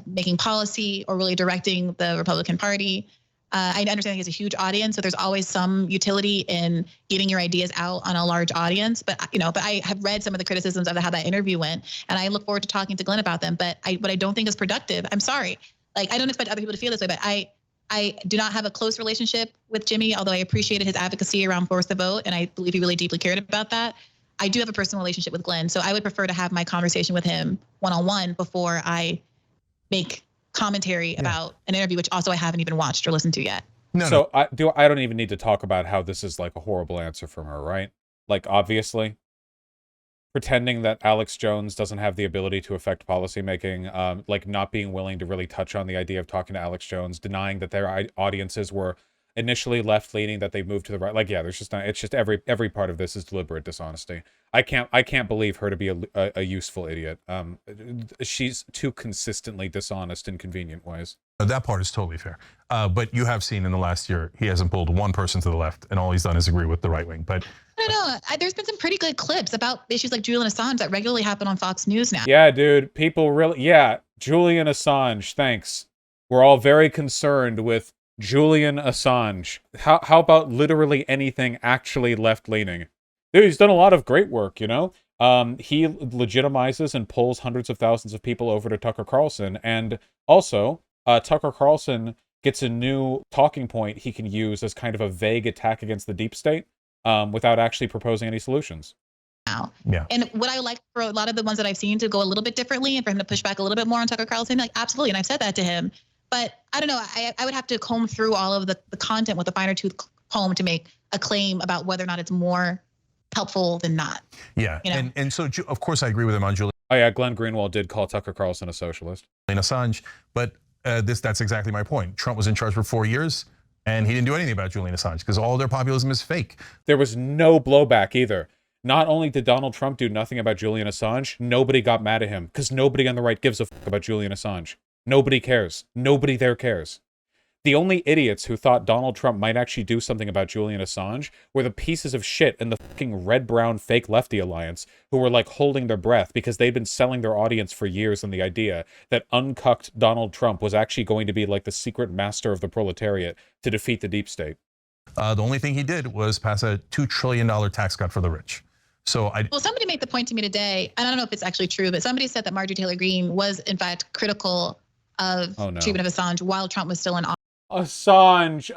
making policy or really directing the Republican Party. I understand he has a huge audience, so there's always some utility in getting your ideas out on a large audience. But I have read some of the criticisms of how that interview went, and I look forward to talking to Glenn about them. But what I don't think is productive. I'm sorry, like I don't expect other people to feel this way, but I do not have a close relationship with Jimmy, although I appreciated his advocacy around Force the Vote, and I believe he really deeply cared about that. I do have a personal relationship with Glenn, so I would prefer to have my conversation with him one-on-one before I make commentary about an interview, which also I haven't even watched or listened to yet. So I don't even need to talk about how this is like a horrible answer from her, right? Like obviously, pretending that Alex Jones doesn't have the ability to affect policymaking, like not being willing to really touch on the idea of talking to Alex Jones, denying that their audiences were initially left-leaning, that they moved to the right. Like, yeah, there's just not. It's just every part of this is deliberate dishonesty. I can't believe her to be a useful idiot. She's too consistently dishonest in convenient ways. That part is totally fair. But you have seen in the last year, he hasn't pulled one person to the left, and all he's done is agree with the right wing. But I don't know. There's been some pretty good clips about issues like Julian Assange that regularly happen on Fox News now. Yeah, dude. People really. Yeah, Julian Assange. Thanks. We're all very concerned with Julian Assange. How about literally anything actually left-leaning? Dude, he's done a lot of great work, you know? He legitimizes and pulls hundreds of thousands of people over to Tucker Carlson. And also, Tucker Carlson gets a new talking point he can use as kind of a vague attack against the deep state without actually proposing any solutions. Yeah. And what I like for a lot of the ones that I've seen to go a little bit differently and for him to push back a little bit more on Tucker Carlson, like absolutely. And I've said that to him. But I don't know, I would have to comb through all of the content with a finer tooth comb to make a claim about whether or not it's more helpful than not. Yeah, you know? and so of course I agree with him on Julian. Oh yeah, Glenn Greenwald did call Tucker Carlson a socialist. Assange, but that's exactly my point. Trump was in charge for 4 years, and he didn't do anything about Julian Assange because all their populism is fake. There was no blowback either. Not only did Donald Trump do nothing about Julian Assange, nobody got mad at him because nobody on the right gives a fuck about Julian Assange. Nobody cares. Nobody there cares. The only idiots who thought Donald Trump might actually do something about Julian Assange were the pieces of shit in the fucking red-brown fake lefty alliance who were like holding their breath because they'd been selling their audience for years on the idea that uncucked Donald Trump was actually going to be like the secret master of the proletariat to defeat the deep state. The only thing he did was pass a $2 trillion tax cut for the rich. Well, somebody made the point to me today, and I don't know if it's actually true, but somebody said that Marjorie Taylor Greene was in fact critical of treatment of Assange while Trump was still in office. Assange.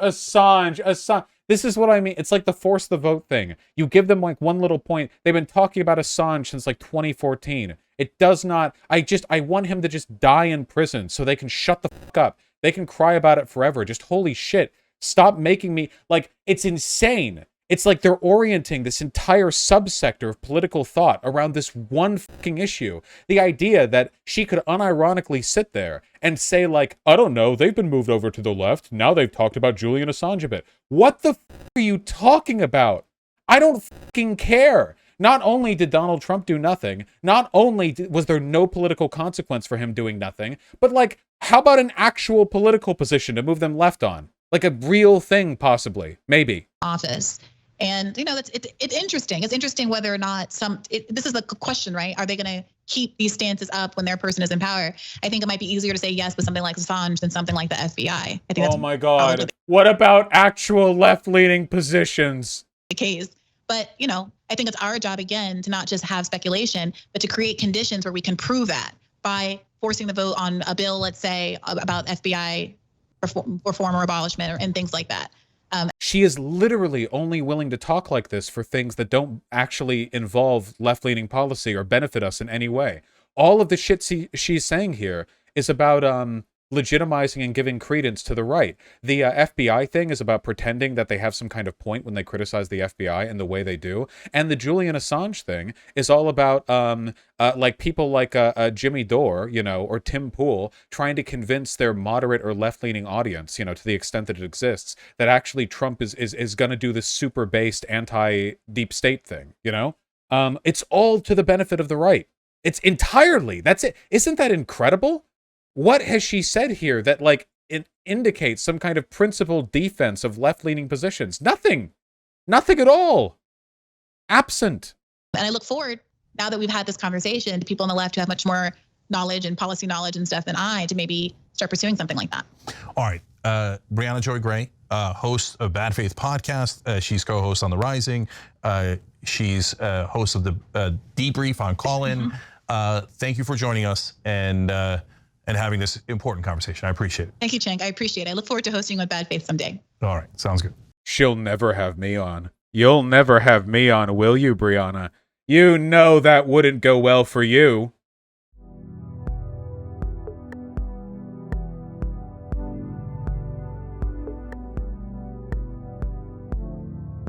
This is what I mean. It's like the force the vote thing. You give them like one little point. They've been talking about Assange since like 2014. It does not. I want him to just die in prison so they can shut the fuck up. They can cry about it forever. Just holy shit. Stop making me like, it's insane. It's like they're orienting this entire subsector of political thought around this one fucking issue. The idea that she could unironically sit there and say like, I don't know, they've been moved over to the left. Now they've talked about Julian Assange a bit. What the fuck are you talking about? I don't fucking care. Not only did Donald Trump do nothing, not only was there no political consequence for him doing nothing, but like, how about an actual political position to move them left on? Like a real thing, possibly, maybe. Office. And, it's interesting. It's interesting whether or not this is the question, right? Are they going to keep these stances up when their person is in power? I think it might be easier to say yes with something like Assange than something like the FBI. I think that's my God. What about actual left-leaning positions? The case. But, I think it's our job, again, to not just have speculation, but to create conditions where we can prove that by forcing the vote on a bill, let's say, about FBI reform or abolishment and things like that. She is literally only willing to talk like this for things that don't actually involve left-leaning policy or benefit us in any way. All of the shit she's saying here is about legitimizing and giving credence to the right. The FBI thing is about pretending that they have some kind of point when they criticize the FBI and the way they do. And the Julian Assange thing is all about like people like Jimmy Dore, or Tim Pool trying to convince their moderate or left-leaning audience, to the extent that it exists, that actually Trump is going to do this super-based anti-deep state thing, It's all to the benefit of the right. It's entirely. That's it. Isn't that incredible? What has she said here that like it indicates some kind of principled defense of left-leaning positions? Nothing at all. Absent. And I look forward, now that we've had this conversation, to people on the left who have much more knowledge and policy knowledge and stuff than I, to maybe start pursuing something like that. All right, Briahna Joy Gray, host of Bad Faith Podcast. She's co-host on The Rising. She's host of the Debrief on Call-In. Thank you for joining us and having this important conversation. I appreciate it. Thank you, Cenk. I appreciate it. I look forward to hosting with Bad Faith someday. All right, sounds good. She'll never have me on. You'll never have me on, will you, Briahna? You know that wouldn't go well for you.